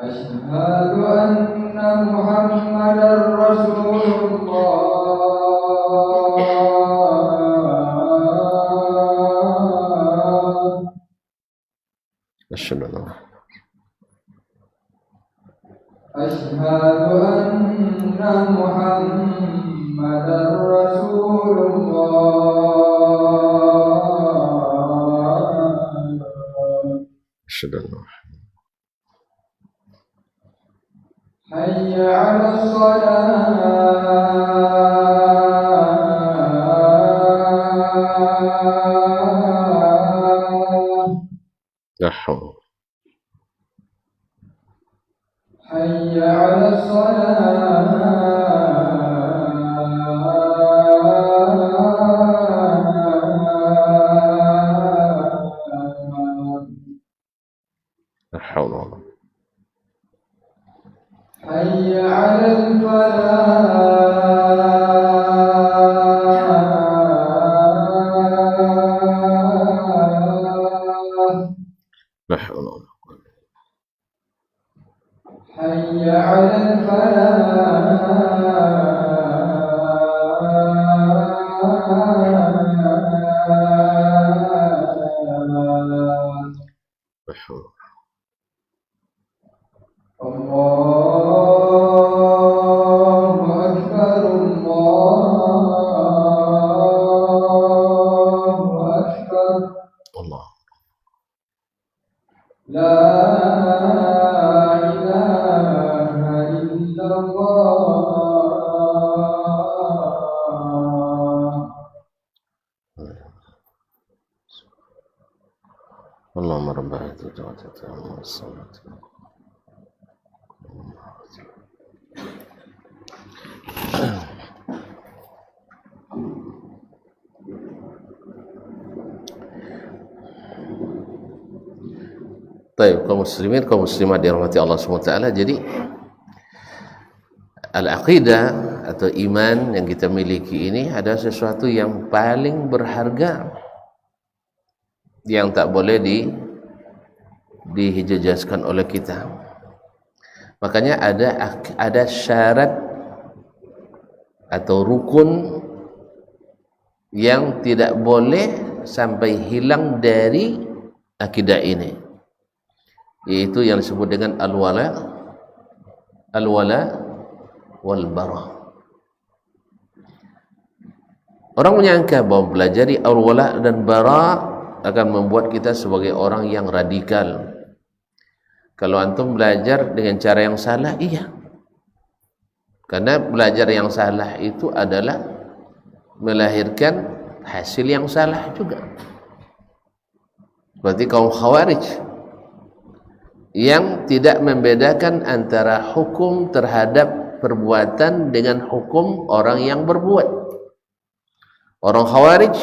[SPEAKER 1] Asyhadu anna Muhammadar Rasulullah. Asyhadu anna Muhammadar Rasulullah. Asyhadu anna hayya 'alas salah. Hayya 'alas salah. La haula wala quwwata. Hayya 'alal falah. La haula wala quwwata. Hayya 'alal falah. Allahu akbar, Allahu akbar. Allah. La ilaha illallah. Baik, kaum muslimin, kaum muslimat dirahmati Allah SWT. Jadi al-aqidah atau iman yang kita miliki ini ada sesuatu yang paling berharga, yang tak boleh dihijajaskan oleh kita. Makanya ada syarat atau rukun yang tidak boleh sampai hilang dari akidah ini, yaitu yang disebut dengan al-wala wal bara. Orang menyangka bahwa pelajari al-wala dan bara akan membuat kita sebagai orang yang radikal. Kalau antum belajar dengan cara yang salah, iya. Karena belajar yang salah itu adalah melahirkan hasil yang salah juga. Berarti kaum khawarij yang tidak membedakan antara hukum terhadap perbuatan dengan hukum orang yang berbuat. Orang khawarij,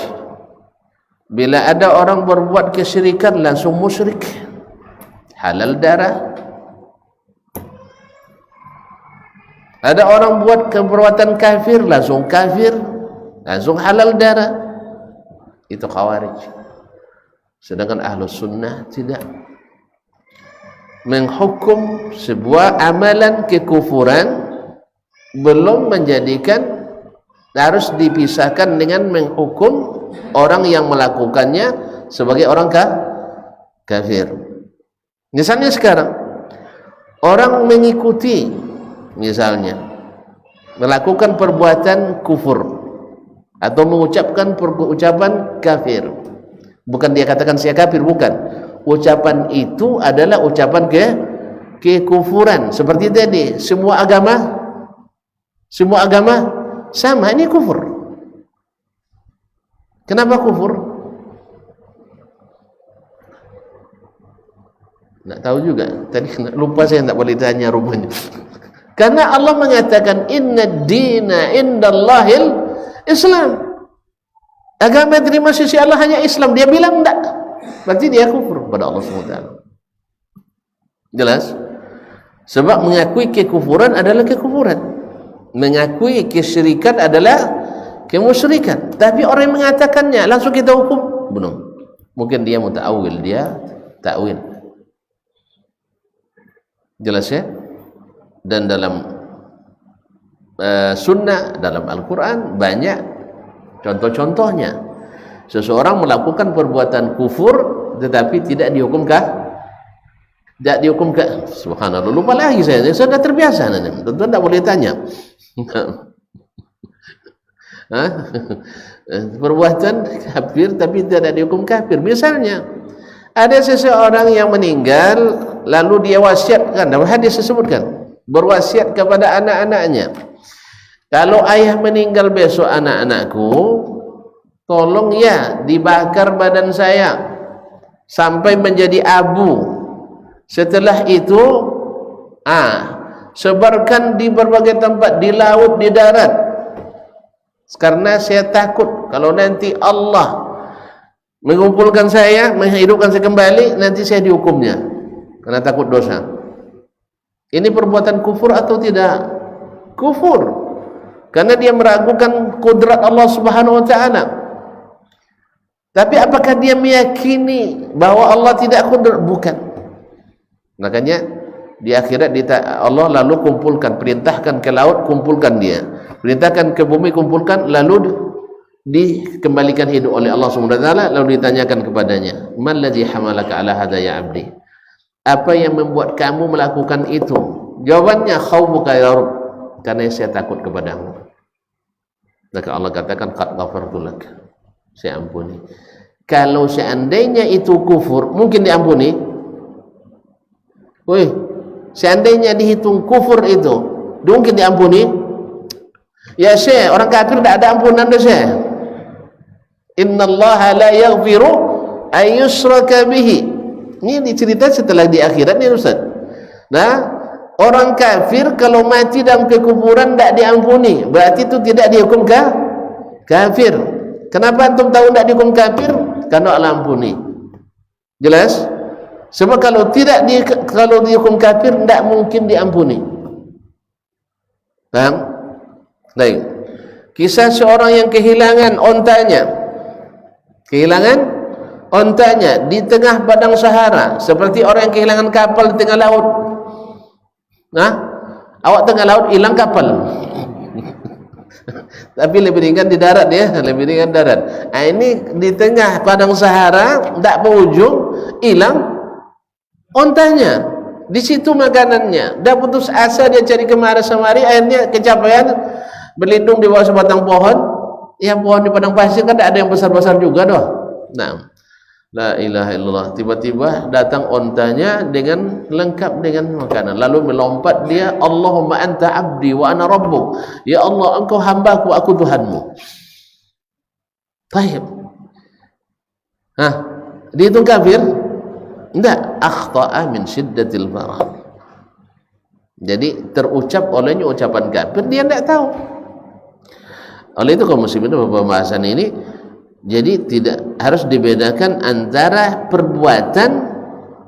[SPEAKER 1] bila ada orang berbuat kesyirikan langsung musyrik, halal darah. Ada orang buat perbuatan kafir langsung kafir, langsung halal darah. Itu khawarij. Sedangkan ahlus sunnah tidak menghukum sebuah amalan kekufuran belum menjadikan harus dipisahkan dengan menghukum orang yang melakukannya sebagai orang kafir. Misalnya sekarang orang mengikuti, misalnya melakukan perbuatan kufur atau mengucapkan ucapan kafir, bukan dia katakan saya kafir, bukan, ucapan itu adalah ucapan kekufuran. Seperti tadi, semua agama sama, ini kufur. Kenapa kufur? Nak tahu juga. Tadi lupa saya, tak boleh tanya rupanya. Karena Allah mengatakan inna dina indallahil Islam. Agama yang terima sisi Allah hanya Islam. Dia bilang enggak, berarti dia kufur kepada Allah SWT. Jelas? Sebab mengakui kekufuran adalah kekufuran, mengakui kesyirikan adalah kemusyrikan. Tapi orang yang mengatakannya langsung kita hukum? Belum. Mungkin dia muta'awil, dia ta'wil. Jelas ya? Dan dalam sunnah, dalam Al-Quran banyak contoh-contohnya. Seseorang melakukan perbuatan kufur tetapi tidak dihukumkah? Tidak dihukumkah? Subhanallah, lupa lagi saya sudah terbiasa. Tentu tidak boleh tanya. Perbuatan kafir tapi tidak dihukum kafir. Misalnya ada seseorang yang meninggal lalu dia wasiatkan, dalam hadis disebutkan, berwasiat kepada anak-anaknya, kalau ayah meninggal besok anak-anakku, tolong ya dibakar badan saya sampai menjadi abu. Setelah itu sebarkan di berbagai tempat, di laut, di darat, karena saya takut kalau nanti Allah mengumpulkan saya, menghidupkan saya kembali, nanti saya dihukumnya karena takut dosa. Ini perbuatan kufur atau tidak? Kufur, karena dia meragukan kudrat Allah Subhanahu wa ta'ala. Tapi apakah dia meyakini bahwa Allah tidak kudrat? Bukan. Makanya di akhirat Allah lalu kumpulkan, perintahkan ke laut, kumpulkan dia, perintahkan ke bumi, kumpulkan, lalu dikembalikan hidup oleh Allah Subhanahu wa ta'ala. Lalu ditanyakan kepadanya, man ladzi hamalaka ala hadza ya abdi, apa yang membuat kamu melakukan itu? Jawabannya, khaufuka ya Rabb, karena saya takut kepadamu. Maka Allah katakan, qad ghafartu lak, saya ampuni. Kalau seandainya itu kufur, mungkin diampuni? Woi, seandainya dihitung kufur itu, mungkin diampuni? Ya Syekh, orang kafir tidak ada ampunan dah Syekh. Innallaha la yaghfiru ayyushraka bihi Ini dicerita setelah di akhirat nih Ustaz. Nah, orang kafir kalau mati dalam kekufuran tidak diampuni, berarti itu tidak dihukum kafir. Kenapa antum tahu tidak dihukum kafir? Karena Allah ampuni. Jelas? Sebab kalau dihukum kafir tidak mungkin diampuni. Paham? Baik. Kisah seorang yang kehilangan ontanya. Di tengah padang Sahara, seperti orang yang kehilangan kapal di tengah laut. Nah, awak tengah laut hilang kapal. Tapi lebih ringan di darat ya, lebih ringan darat. Nah, ini di tengah padang Sahara, tidak berujung, hilang ontanya. Di situ makanannya. Dah putus asa dia cari kemari-semari, akhirnya kecapean berlindung di bawah sebatang pohon. Ya, pohon di padang pasir kan tidak ada yang besar-besar juga doh. Nah, la ilaha illallah, tiba-tiba datang ontanya dengan lengkap dengan makanan, lalu melompat dia, Allahumma anta abdi wa ana rabbuk, ya Allah engkau hambaku, aku Tuhanmu. Baik. Dihitung kafir? Tidak, akhta'a min syiddatil farah. Jadi terucap olehnya ucapan kafir, dia tidak tahu. Oleh itu kaum muslimin, pembahasan ini jadi tidak harus dibedakan antara perbuatan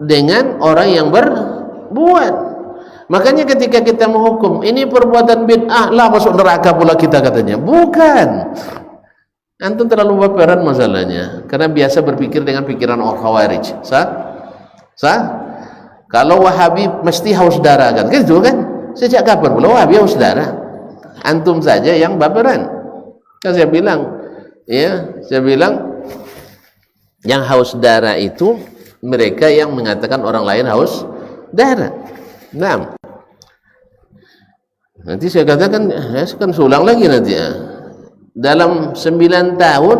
[SPEAKER 1] dengan orang yang berbuat. Makanya ketika kita menghukum ini perbuatan bid'ah lah, masuk neraka pula kita katanya. Bukan. Antum terlalu baperan masalahnya, karena biasa berpikir dengan pikiran orang Khawarij. Kalau Wahabi mesti haus darah kan? Gitu kan? Sejak kapan pula Wahabi haus darah? Antum saja yang baperan. Kan saya bilang yang haus darah itu mereka yang mengatakan orang lain haus darah. Nah, nanti saya katakan, saya akan ulang lagi nanti ya. Dalam 9 tahun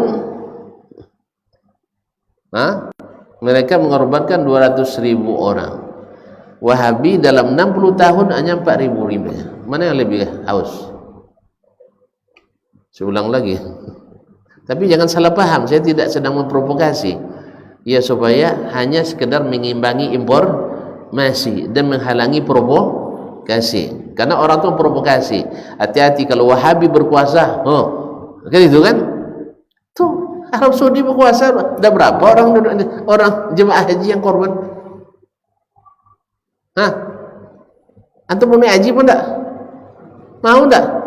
[SPEAKER 1] mereka mengorbankan 200.000 orang. Wahabi dalam 60 tahun hanya 4.000. Mana yang lebih haus? Saya ulang lagi. Tapi jangan salah paham, saya tidak sedang memprovokasi. Ya, supaya hanya sekedar mengimbangi informasi dan menghalangi provokasi. Karena orang itu provokasi. Hati-hati kalau Wahabi berkuasa. Kan itu kan? Tuh, Arab Saudi berkuasa, ada berapa orang jemaah haji yang korban? Antum mau haji pun enggak? Mau enggak?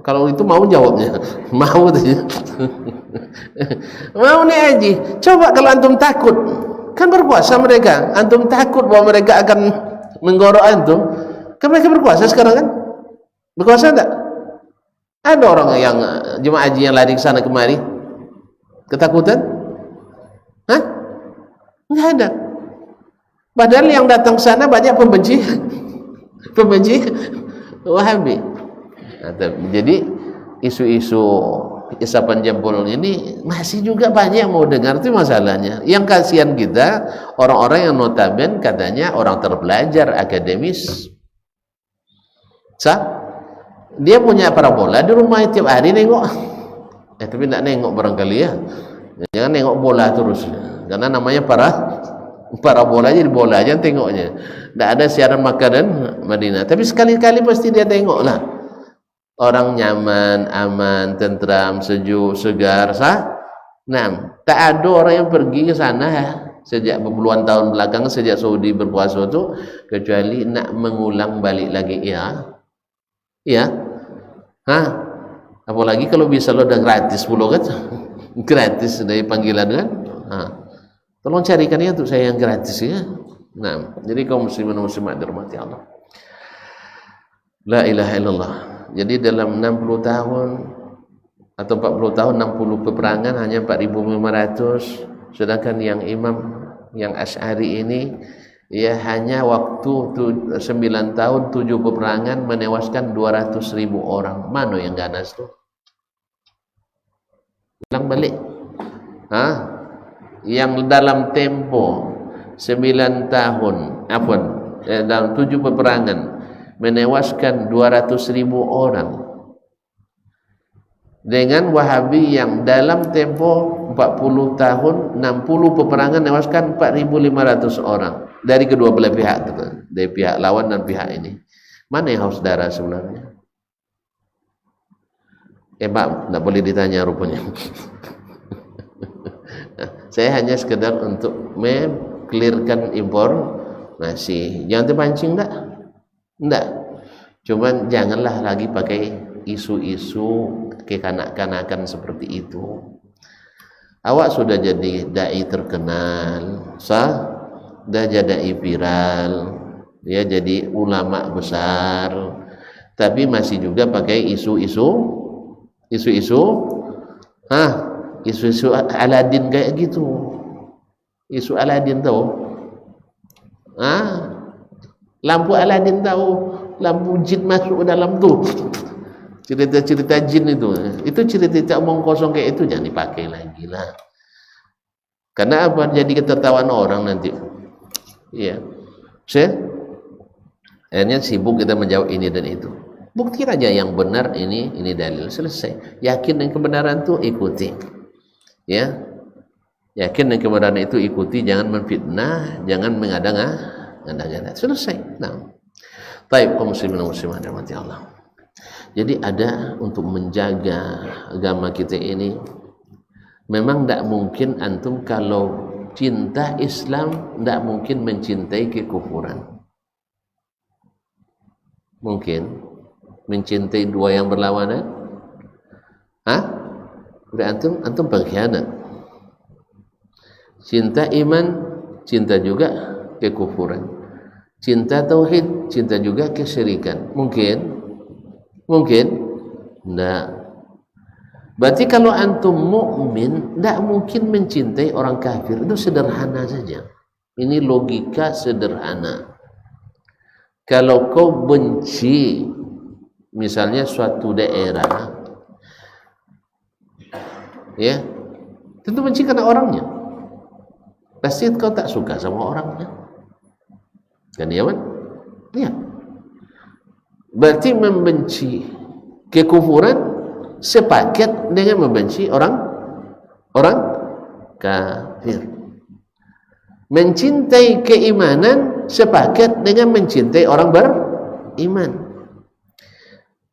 [SPEAKER 1] Kalau itu mau jawabnya, mau saja. Mau nih haji. Coba kalau antum takut, kan berpuasa mereka. Antum takut bahwa mereka akan menggorok antum. Kan mereka berpuasa sekarang kan? Berpuasa enggak? Ada orang yang jemaah haji yang lari ke sana kemari, ketakutan? Enggak ada. Padahal yang datang sana banyak pembenci Wahabi. Jadi isu-isu isapan jempol ini masih juga banyak yang mau dengar, itu masalahnya. Yang kasihan kita orang-orang yang notaben katanya orang terpelajar akademis. Dia punya parabola di rumah tiap hari nengok. Tapi tidak nengok barangkali ya. Jangan nengok bola terus. Karena namanya parabola aja, di bola aja tengoknya. Tidak ada siaran makanan Madinah. Tapi sekali-kali pasti dia tengok lah. Orang nyaman, aman, tentram, sejuk, segar, Nah, tak ada orang yang pergi ke sana sejak puluhan tahun belakang, sejak Saudi berpuasa itu, kecuali nak mengulang balik lagi. Apalagi kalau bisa lo udah gratis pula kan, gratis dari panggilan kan. Tolong carikan ya untuk saya yang gratis ya. Nah, jadi kaum muslimin dan muslimat dirahmati Allah. La ilaha illallah. Jadi dalam 60 tahun atau 40 tahun 60 peperangan hanya 4.500, sedangkan yang imam yang Asy'ari ini ya hanya waktu 9 tahun 7 peperangan menewaskan 200.000 orang. Mana yang ganas tuh? Ulang balik. Yang dalam tempo 9 tahun dalam 7 peperangan menewaskan 200.000 orang. dengan Wahabi yang dalam tempo 40 tahun 60 peperangan menewaskan 4.500 orang dari kedua belah pihak, dari pihak lawan dan pihak ini. Mana yang haus darah sebenarnya? Pak, tidak boleh ditanya rupanya. Saya hanya sekedar untuk clearkan informasi. Jangan terpancing enggak. Cuman janganlah lagi pakai isu-isu kekanak-kanakan seperti itu. Awak sudah jadi dai terkenal, sudah jadi viral, ya, jadi ulama besar, tapi masih juga pakai isu-isu Aladin kayak gitu. Isu Aladin tahu? Lampu Aladin tahu? Lampu jin masuk dalam tuh. Cerita-cerita jin itu cerita omong kosong kayak itu, jangan dipakai lagi lah. Karena apa? Jadi ketertawaan orang nanti. Iya. Akhirnya sibuk kita menjawab ini dan itu. Bukti aja yang benar, ini dalil, selesai. Yakin dengan kebenaran itu ikuti. Ya. Yakin dengan kebenaran itu ikuti, jangan menfitnah, jangan mengada-ngada. Selesai. Nah. Baik, kaum muslimin dan muslimat dirahmati Allah. Jadi ada untuk menjaga agama kita ini, memang tidak mungkin antum kalau cinta Islam tidak mungkin mencintai kekufuran. Mungkin mencintai dua yang berlawanan? Udah antum pengkhianat. Cinta iman, cinta juga kekufuran. Cinta tauhid, cinta juga kesyirikan. Mungkin enggak. Berarti kalau antum mukmin enggak mungkin mencintai orang kafir. Itu sederhana saja. Ini logika sederhana. Kalau kau benci misalnya suatu daerah, ya, tentu benci karena orangnya. Pasti kau tak suka sama orangnya, kan ya, kan? Ya. Berarti membenci kekufuran sepaket dengan membenci orang kafir. Mencintai keimanan sepaket dengan mencintai orang beriman.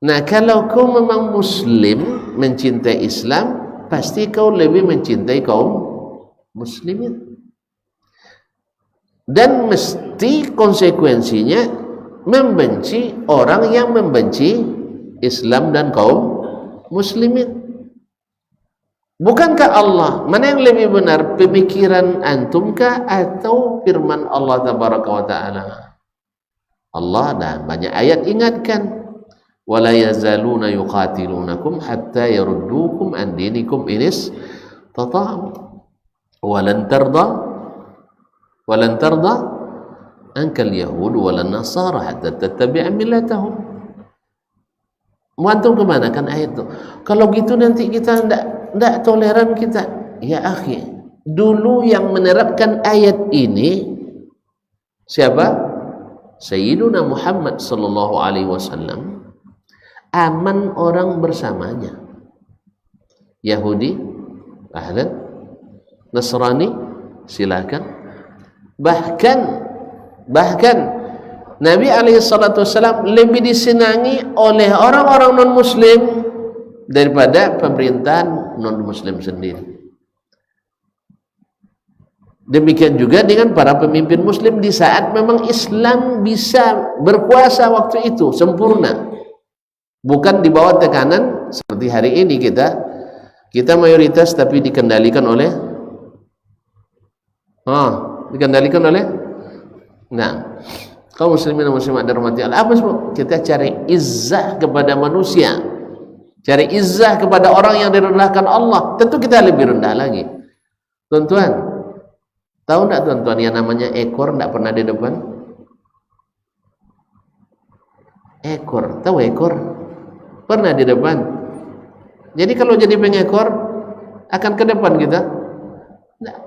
[SPEAKER 1] Nah, kalau kau memang muslim mencintai Islam, pasti kau lebih mencintai kaum muslimin. Dan mesti konsekuensinya membenci orang yang membenci Islam dan kaum muslimin. Bukankah Allah, mana yang lebih benar, pemikiran antumkah atau firman Allah tabaraka wa ta'ala? Allah dah banyak ayat ingatkan, wala yazaluna yuqatilunakum hatta yaruddukum an dinikum in istata'u walan tarda ankal yahud walan nasara hatta tattabi'a millatahum. Antum kemana kan ayat itu? Kalau gitu nanti kita tidak toleran kita. Ya akhi, dulu yang menerapkan ayat ini siapa? Sayyiduna Muhammad sallallahu alaihi wasallam. Aman orang bersamanya. Yahudi, ahlan. Nasrani, silakan. Bahkan Nabi SAW lebih disenangi oleh orang-orang non-muslim daripada pemerintahan non-muslim sendiri. Demikian juga dengan para pemimpin muslim di saat memang Islam bisa berkuasa waktu itu sempurna. Bukan di bawah tekanan seperti hari ini kita mayoritas tapi dikendalikan oleh kaum muslimin dan muslimat dirahmati Allah. Apa sebab? Kita cari izzah kepada manusia, cari izzah kepada orang yang direndahkan Allah. Tentu kita lebih rendah lagi. Tuan-tuan, tahu enggak tuan-tuan yang namanya ekor enggak pernah di depan? Ekor, tahu ekor? Pernah di depan. Jadi kalau jadi pengekor akan ke depan kita? Enggak.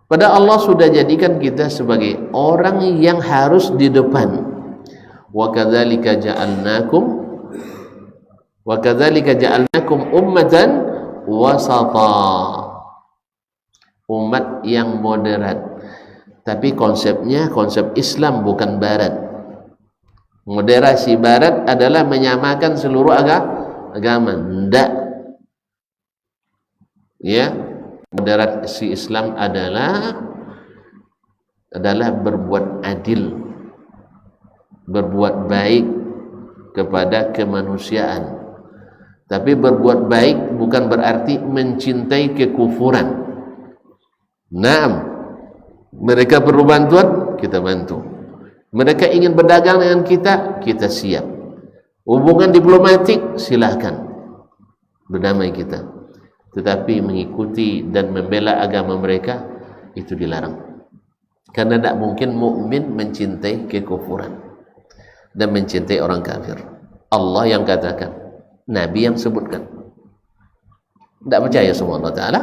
[SPEAKER 1] Pada Allah sudah jadikan kita sebagai orang yang harus di depan. Wa kadzalika ja'alnakum Wa kadzalika ja'alnakum ummatan wasata, umat yang moderat. Tapi konsepnya konsep Islam, bukan Barat. Moderasi Barat adalah menyamakan seluruh agama. Tidak. Ya, moderasi Islam adalah berbuat adil, berbuat baik kepada kemanusiaan. Tapi berbuat baik bukan berarti mencintai kekufuran. Naam, mereka perlu bantuan, kita bantu. Mereka ingin berdagang dengan kita, kita siap. Hubungan diplomatik, silahkan, berdamai kita. Tetapi mengikuti dan membela agama mereka, itu dilarang. Karena tidak mungkin mukmin mencintai kekufuran dan mencintai orang kafir. Allah yang katakan, Nabi yang sebutkan. Tidak percaya sama Allah Ta'ala,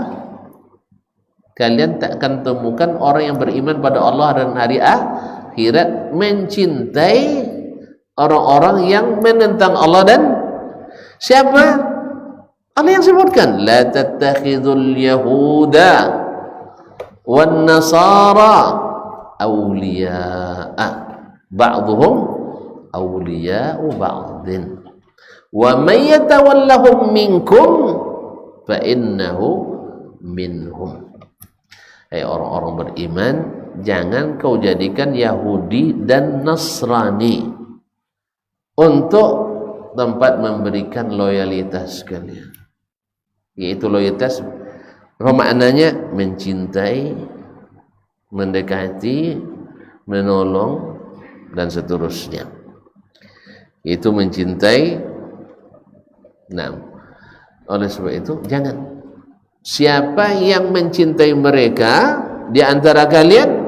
[SPEAKER 1] kalian takkan temukan orang yang beriman pada Allah dan hari akhirat mencintai orang-orang yang menentang Allah. Dan siapa? Allah yang sebutkan, la tattakhidul yahuda wan nasara awliya'a ba'dhum awliya'u ba'dhin wa man yatawallahum minkum fa innahu minhum. Hai orang-orang beriman, jangan kau jadikan Yahudi dan Nasrani untuk tempat memberikan loyalitas kalian. Yaitu loyalitas, maknanya mencintai, mendekati, menolong, dan seterusnya. Itu mencintai. Nah, oleh sebab itu jangan. Siapa yang mencintai mereka di antara kalian,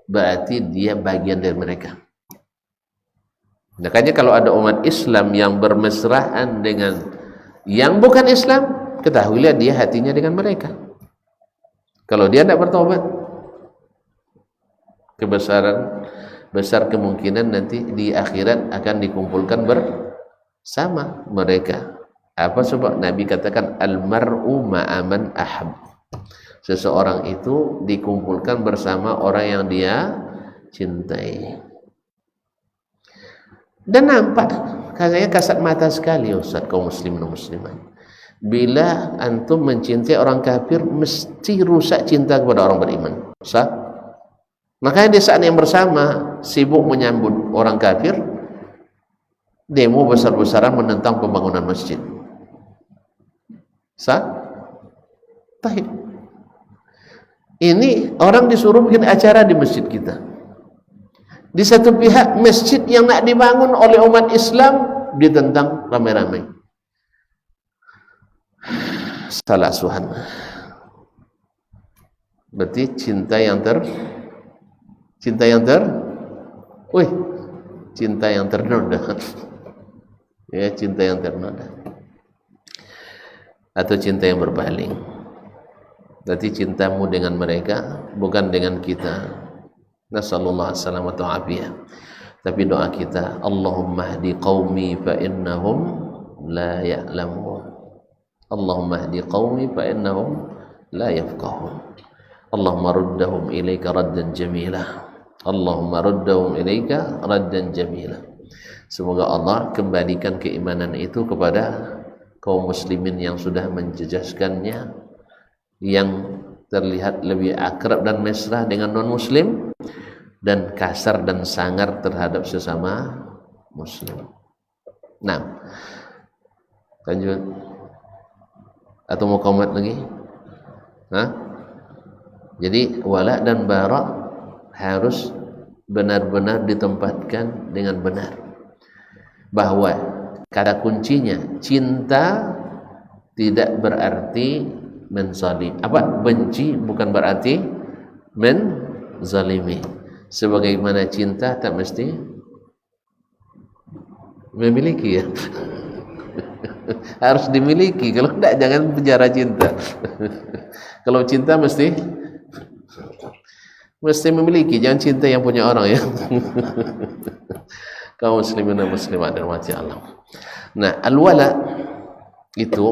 [SPEAKER 1] berarti dia bagian dari mereka. Makanya kalau ada umat Islam yang bermesraan dengan yang bukan Islam, ketahuilah dia hatinya dengan mereka. Kalau dia tidak bertobat, besar kemungkinan nanti di akhirat akan dikumpulkan bersama mereka. Apa sebab Nabi katakan al-mar'u ma'aman ahab, seseorang itu dikumpulkan bersama orang yang dia cintai. Dan nampak katanya kasat mata sekali Ustaz, kaum muslimin dan muslimat, bila antum mencintai orang kafir mesti rusak cinta kepada orang beriman. Sah? Makanya di saat yang bersama sibuk menyambut orang kafir, demo besar-besaran menentang pembangunan masjid. Sah? Tahib. Ini orang disuruh bikin acara di masjid kita. Di satu pihak masjid yang nak dibangun oleh umat Islam ditentang ramai-ramai. Salah suhan. Berarti cinta yang ternoda. Ya, cinta yang ternoda. Atau cinta yang berpaling. Berarti cintamu dengan mereka bukan dengan kita. Nasallallahu alaihi wasallam. Tapi doa kita, Allahumma hdi qaumi fa innahum la ya'lamun. Allahumma hdi qaumi fa innahum la yafqahun. Allahumma ruddahum ilaika raddan jamila. Allahumma ruddahum ilaika raddan jamila. Semoga Allah kembalikan keimanan itu kepada kaum muslimin yang sudah menjejaskannya, yang terlihat lebih akrab dan mesra dengan non-muslim, dan kasar dan sangar terhadap sesama muslim. Nah, lanjut. Atau mau komat lagi? Hah? Jadi wala dan bara harus benar-benar ditempatkan dengan benar. Bahwa kata kuncinya, cinta tidak berarti menzalim. Benci bukan berarti menzalimi. Sebagaimana cinta tak mesti memiliki, ya. Harus dimiliki. Kalau tidak, jangan penjara cinta. Kalau cinta mesti memiliki. Jangan cinta yang punya orang, ya. Kaum muslimin dan muslimat dan wajah Allah. Nah, al-wala itu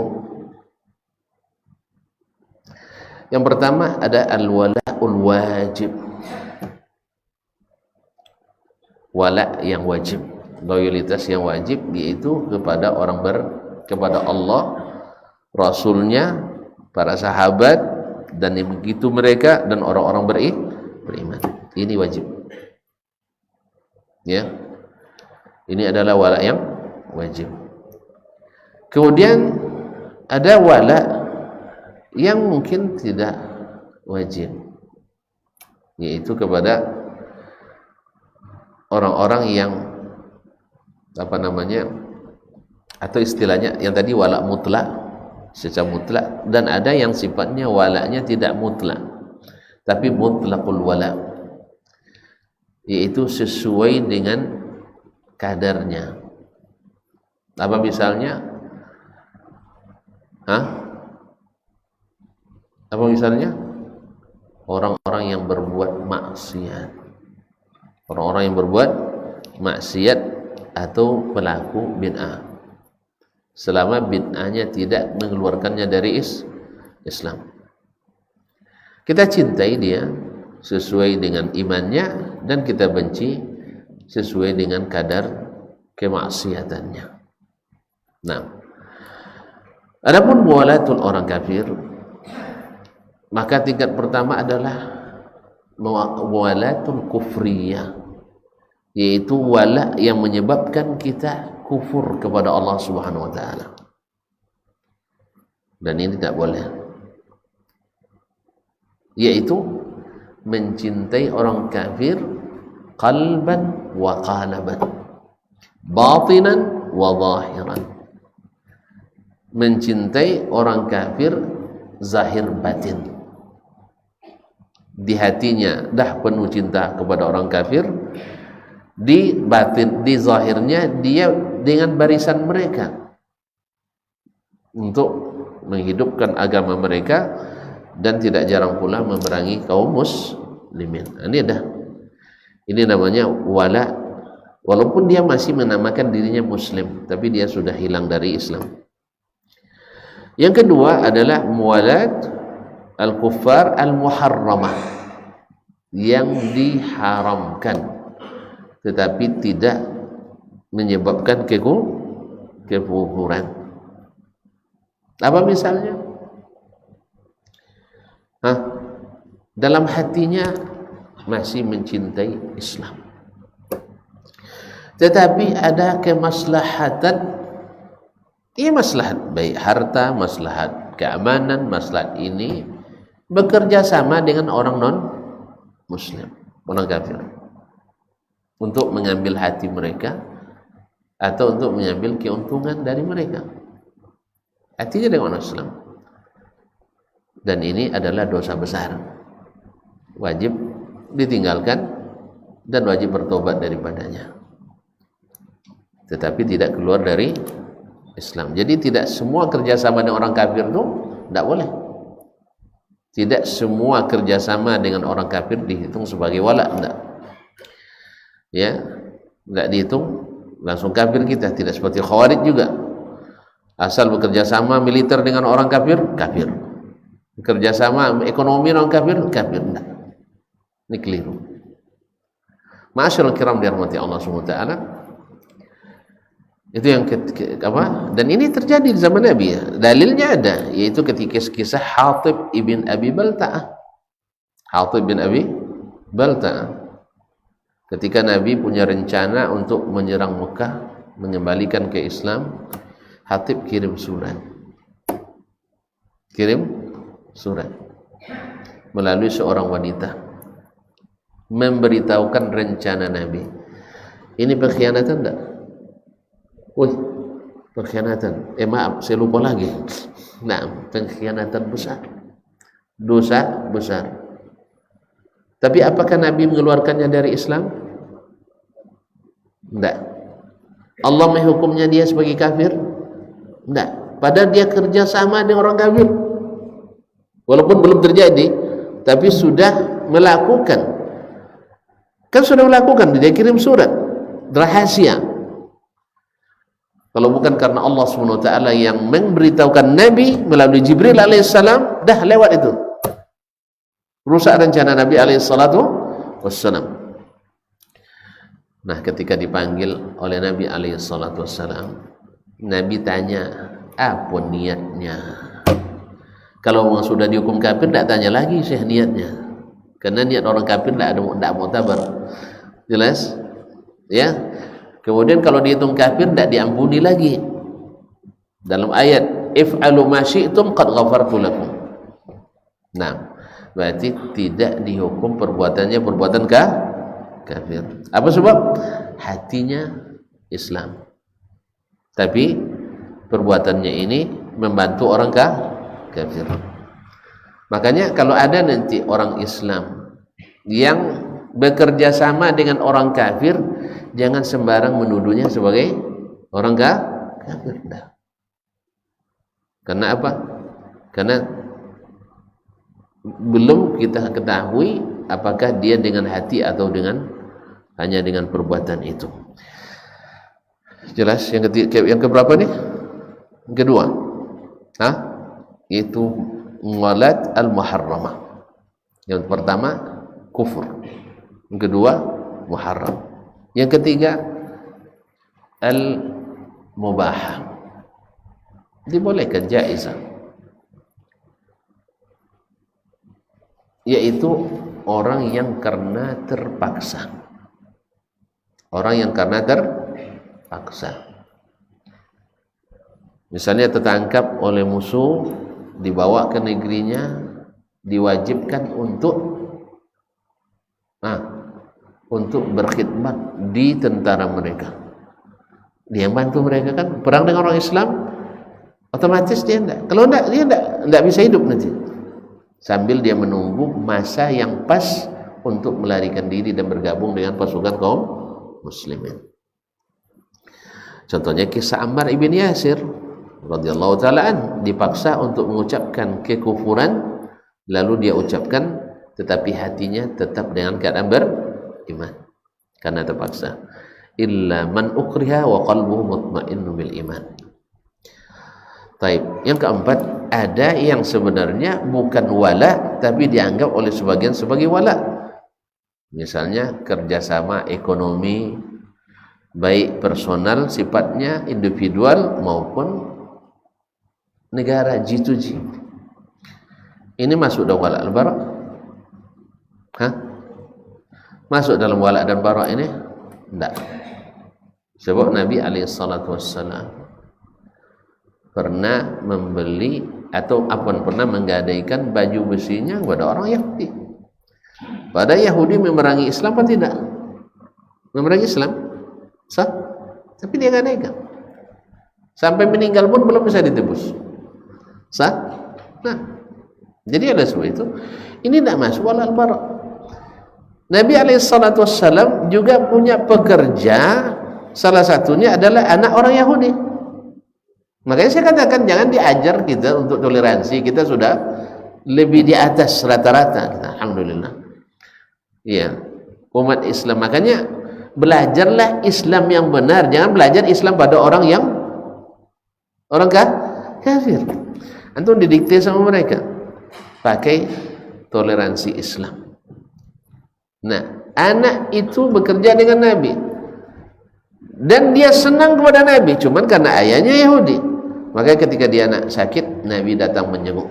[SPEAKER 1] yang pertama ada al-wala'ul wajib, wala yang wajib, loyalitas yang wajib, yaitu kepada kepada Allah, Rasulnya, para sahabat, dan begitu mereka dan orang-orang beriman. Ini wajib. Ya, ini adalah wala yang wajib. Kemudian ada wala yang mungkin tidak wajib, yaitu kepada orang-orang yang atau istilahnya yang tadi wala mutlak, secara mutlak, dan ada yang sifatnya walanya tidak mutlak tapi mutlaqul wala, yaitu sesuai dengan kadarnya. Apa misalnya? Apa misalnya? Orang-orang yang berbuat maksiat, orang-orang yang berbuat maksiat atau pelaku bid'ah, selama bid'ahnya tidak mengeluarkannya dari Islam. Kita cintai dia sesuai dengan imannya dan kita benci sesuai dengan kadar kemaksiatannya. Nah, adapun muwalatul orang kafir, maka tingkat pertama adalah muwalatul kufriyah, yaitu wala yang menyebabkan kita kufur kepada Allah Subhanahu wa taala. Dan ini tidak boleh. Yaitu mencintai orang kafir qalban wa qalaban, batinan wa zahiran. Mencintai orang kafir zahir batin. Di hatinya dah penuh cinta kepada orang kafir, di batin, di zahirnya dia dengan barisan mereka untuk menghidupkan agama mereka, dan tidak jarang pula memerangi kaum muslimin. Ini namanya wala, walaupun dia masih menamakan dirinya muslim, tapi dia sudah hilang dari Islam. Yang kedua adalah muwalat al-kuffar al-muharramah, yang diharamkan tetapi tidak menyebabkan kekufuran. Apa misalnya? Dalam hatinya masih mencintai Islam, tetapi ada kemaslahatan, maslahat baik harta, maslahat keamanan, maslahat ini bekerja sama dengan orang non muslim, orang kafir, untuk mengambil hati mereka atau untuk mengambil keuntungan dari mereka. Hatinya dengan orang Islam, dan ini adalah dosa besar, wajib ditinggalkan dan wajib bertobat daripadanya, tetapi tidak keluar dari Islam. Jadi tidak semua kerjasama dengan orang kafir itu tidak boleh. Tidak semua kerjasama dengan orang kafir dihitung sebagai wala, tidak. Ya, tidak dihitung langsung kafir kita. Tidak seperti Khawarij juga, asal bekerja sama militer dengan orang kafir, kafir. Bekerja sama ekonomi orang kafir, kafir. Tidak. Ini keliru. Ma'asyiral kiram dirahmati Allah Subhanahu wa taala. Itu yang dan ini terjadi di zaman Nabi. Dalilnya ada, yaitu ketika kisah Hatib ibn Abi Balta'ah. Hatib bin Abi Balta'ah, ketika Nabi punya rencana untuk menyerang Mekah, mengembalikan ke Islam, Hatib kirim surat melalui seorang wanita, memberitahukan rencana Nabi. Ini pengkhianatan enggak? Pengkhianatan. Maaf, saya lupa lagi. Nah, pengkhianatan besar, dosa besar. Tapi apakah Nabi mengeluarkannya dari Islam? Tidak. Allah menghukumnya dia sebagai kafir? Tidak. Padahal dia kerja sama dengan orang kafir, walaupun belum terjadi, tapi sudah melakukan. Kan sudah melakukan, dia kirim surat rahasia. Kalau bukan karena Allah SWT yang memberitahukan Nabi melalui Jibril alaihissalam, dah lewat itu, rusak rencana Nabi alaihissalam. Nah, ketika dipanggil oleh Nabi alaihissalam, Nabi tanya, apa niatnya? Kalau orang sudah dihukum kafir, tidak tanya lagi syekh niatnya, karena niat orang kafir tidak mu'tabar. Jelas? Ya. Kemudian kalau dihitung kafir tidak diampuni lagi. Dalam ayat if'alu ma syi'tum qad ghafartu lakum. Nah, berarti tidak dihukum perbuatannya perbuatan kafir. Apa sebab? Hatinya Islam, tapi perbuatannya ini membantu orang kafir. Makanya kalau ada nanti orang Islam yang bekerja sama dengan orang kafir, jangan sembarang menuduhnya sebagai orang kafir. Karena apa? Karena belum kita ketahui apakah dia dengan hati atau hanya dengan perbuatan itu. Jelas? Yang keberapa nih? Yang kedua. Itu mualat al-muharramah. Yang pertama kufur, yang kedua muharram, yang ketiga al-mubah, dibolehkan, jaizah, yaitu orang yang karena terpaksa. Misalnya tertangkap oleh musuh, dibawa ke negerinya, diwajibkan untuk berkhidmat di tentara mereka. Dia bantu mereka, kan perang dengan orang Islam, otomatis dia enggak. Kalau enggak, dia enggak bisa hidup nanti. Sambil dia menunggu masa yang pas untuk melarikan diri dan bergabung dengan pasukan kaum muslimin. Contohnya kisah Ammar ibn Yasir radhiyallahu ta'ala dipaksa untuk mengucapkan kekufuran, lalu dia ucapkan, tetapi hatinya tetap dengan keadaan beriman karena terpaksa. Illa man ukriha wa qalbuhu mutmainnu bil iman. Taib. Yang keempat, ada yang sebenarnya bukan wala tapi dianggap oleh sebagian sebagai wala. Misalnya kerjasama ekonomi, baik personal sifatnya, individual maupun negara, G2G. Ini masuk dalam wala al-bara? Masuk dalam wala dan bara ini? Tidak. Sebab Nabi SAW pernah membeli atau pernah menggadaikan baju besinya kepada orang Yahudi. Pada Yahudi memerangi Islam apa tidak? Memerangi Islam? Sah? Tapi dia gadaikan. Sampai meninggal pun belum bisa ditebus. Sah? Nah, jadi ada sebab itu ini tidak masuk wala al-bara. Nabi SAW juga punya pekerja, salah satunya adalah anak orang Yahudi. Makanya saya katakan jangan diajar kita untuk toleransi, kita sudah lebih di atas rata-rata. Alhamdulillah. Iya, umat Islam. Makanya belajarlah Islam yang benar, jangan belajar Islam pada orang kafir. Antum didikte sama mereka, pakai toleransi Islam. Nah, anak itu bekerja dengan Nabi dan dia senang kepada Nabi, cuman karena ayahnya Yahudi. Makanya ketika dia anak sakit, Nabi datang menjenguk.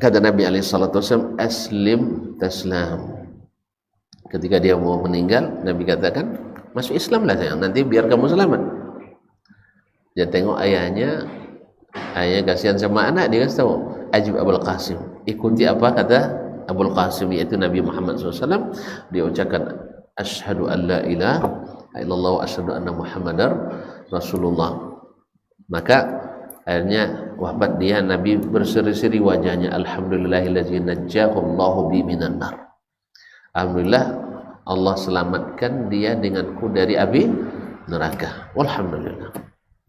[SPEAKER 1] Kata Nabi SAW, aslim taslam. Ketika dia mau meninggal, Nabi katakan, masuk Islam lah sayang, nanti biar kamu selamat. Dia tengok ayahnya kasihan sama anak, dia kasih tahu, ajib Abul Qasim, ikuti apa kata Abul Qasim, yaitu Nabi Muhammad SAW. Dia ucapkan asyhadu an la ilaha illallah wa asyhadu anna Muhammadar Rasulullah. Maka akhirnya wafat dia, Nabi berseri-seri wajahnya, alhamdulillahillazi najjahullahu bi minan nar. Alhamdulillah Allah selamatkan dia denganku dari api neraka. Walhamdulillah.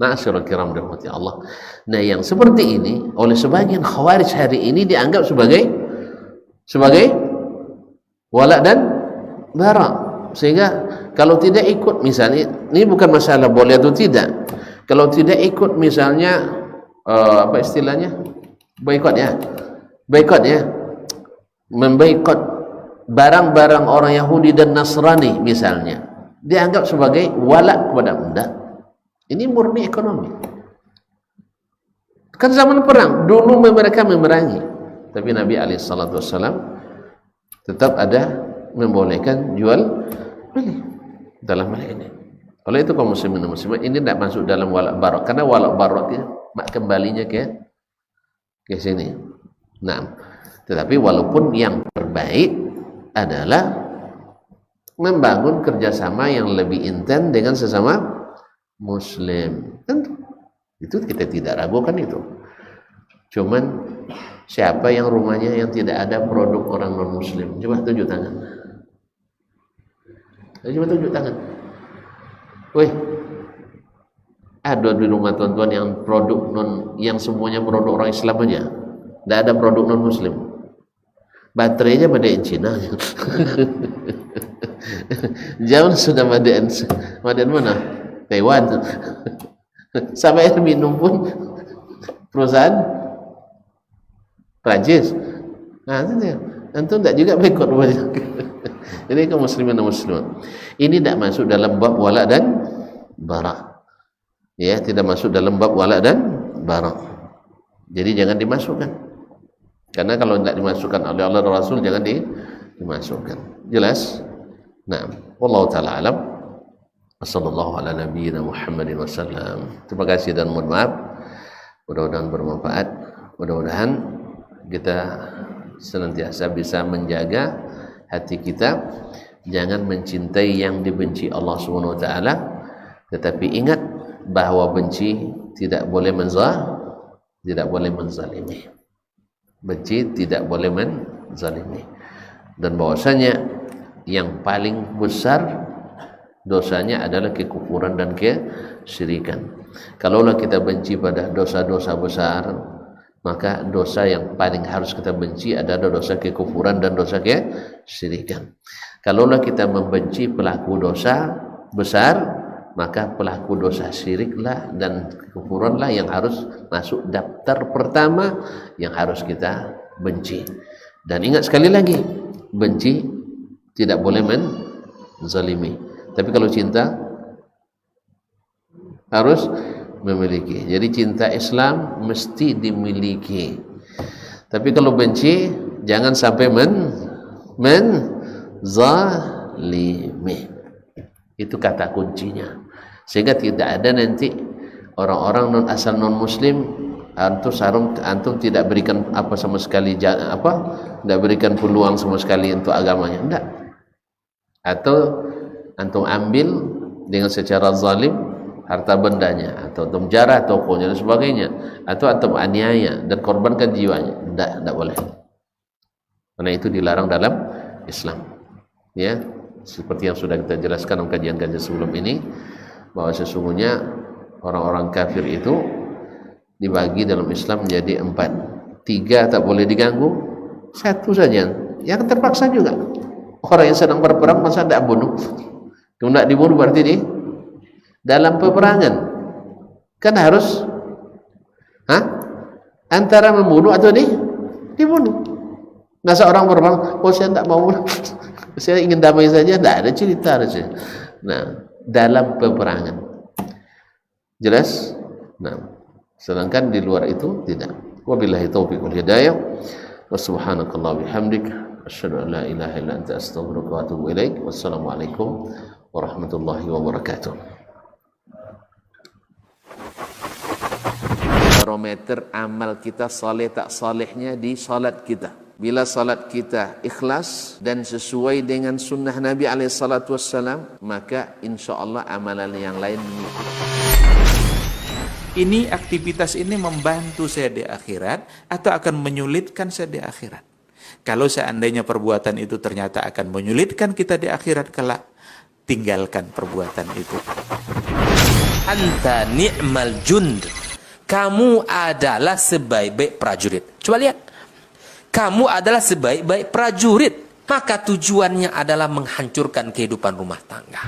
[SPEAKER 1] Ma'asyiral kiram dirahmati Allah. Nah, yang seperti ini oleh sebagian khawarij hari ini dianggap sebagai wala dan bara, sehingga Kalau tidak ikut misalnya, ini bukan masalah boleh atau tidak. Kalau tidak ikut misalnya apa istilahnya? Boikot ya. Boikot ya. Memboikot barang-barang orang Yahudi dan Nasrani misalnya. Dianggap sebagai wala kepada anda. Ini murni ekonomi. Kan zaman perang, dulu mereka memerangi. Tapi Nabi SAW tetap ada membolehkan jual beli dalam hal ini. Oleh itu kaum muslimin dan muslimat, ini tidak masuk dalam walak barok, karena walak barok itu kembalinya ke sini. Nah, tetapi walaupun yang terbaik adalah membangun kerjasama yang lebih intens dengan sesama muslim. Tentu itu kita tidak ragukan itu. Cuman siapa yang rumahnya yang tidak ada produk orang non muslim? Coba tunjuk tangan. Coba tunjuk tangan. Wih, ada di rumah tuan-tuan yang produk non, yang semuanya produk orang Islam aja. Tidak ada produk non muslim. Baterainya made in Cina. Jangan sudah made in mana? Taiwan. Sampai air minum pun perusahaan Prancis. Nah, itu antum tidak juga ikut banyak. Jadi kaum muslimin dan muslimat, ini tidak masuk dalam bab wala dan bara. Ya, tidak masuk dalam bab wala dan bara. Jadi jangan dimasukkan. Karena kalau tidak dimasukkan oleh Allah dan Rasul, jangan dimasukkan. Jelas? Nah, wallahu taala alam. Wassallallahu ala nabiyyina Muhammadin wasallam. Terima kasih dan mohon maaf. Mudah-mudahan bermanfaat. Mudah-mudahan kita senantiasa bisa menjaga hati kita, jangan mencintai yang dibenci Allah Subhanahu wa taala, tetapi ingat bahwa benci tidak boleh menzalimi. Benci tidak boleh menzalimi. Dan bahwasanya yang paling besar dosanya adalah kekufuran dan kesyirikan. Kalaulah kita benci pada dosa-dosa besar, maka dosa yang paling harus kita benci adalah dosa kekufuran dan dosa kesyirikan. Kalaulah kita membenci pelaku dosa besar, maka pelaku dosa syiriklah dan kekufuranlah yang harus masuk daftar pertama yang harus kita benci. Dan ingat sekali lagi, benci tidak boleh menzalimi. Tapi kalau cinta harus memiliki. Jadi cinta Islam mesti dimiliki. Tapi kalau benci jangan sampai menzalimi. Itu kata kuncinya. Sehingga tidak ada nanti orang-orang asal non muslim antum tidak berikan apa sama sekali tidak berikan peluang sama sekali untuk agamanya. Tidak. Atau antum ambil dengan secara zalim harta bendanya, atau antum jarah tokonya dan sebagainya, atau antum aniaya dan korbankan jiwanya. Tidak boleh. Karena itu dilarang dalam Islam. Ya, seperti yang sudah kita jelaskan dalam kajian-kajian sebelum ini, bahwa sesungguhnya orang-orang kafir itu dibagi dalam Islam menjadi 4. 3 tak boleh diganggu, 1 saja yang terpaksa juga. Orang yang sedang berperang masa tidak bunuh? Kalau tidak dibunuh berarti di dalam peperangan kan harus antara membunuh atau dibunuh. Nah, seorang berperang, saya tidak mau bunuh, saya ingin damai saja, tidak ada cerita saja. Nah, dalam peperangan jelas. Nah, sedangkan di luar itu tidak. Wabillahi taufiq wal hidayah. Wa subhanakallah bihamdik asyhadu an la ilaha illa anta astaghfiruka wa atubu ilaik. Wassalamualaikum warahmatullahi wabarakatuh. Barometer amal kita saleh tak salehnya di salat kita. Bila salat kita ikhlas dan sesuai dengan sunnah Nabi SAW, maka insyaAllah amalan yang lain mengikut.
[SPEAKER 2] Ini aktivitas ini membantu saya di akhirat atau akan menyulitkan saya di akhirat? Kalau seandainya perbuatan itu ternyata akan menyulitkan kita di akhirat kelak, tinggalkan perbuatan itu.
[SPEAKER 3] Anta ni'mal jund. Kamu adalah sebaik-baik prajurit. Coba lihat. Kamu adalah sebaik-baik prajurit. maka tujuannya adalah menghancurkan kehidupan rumah tangga.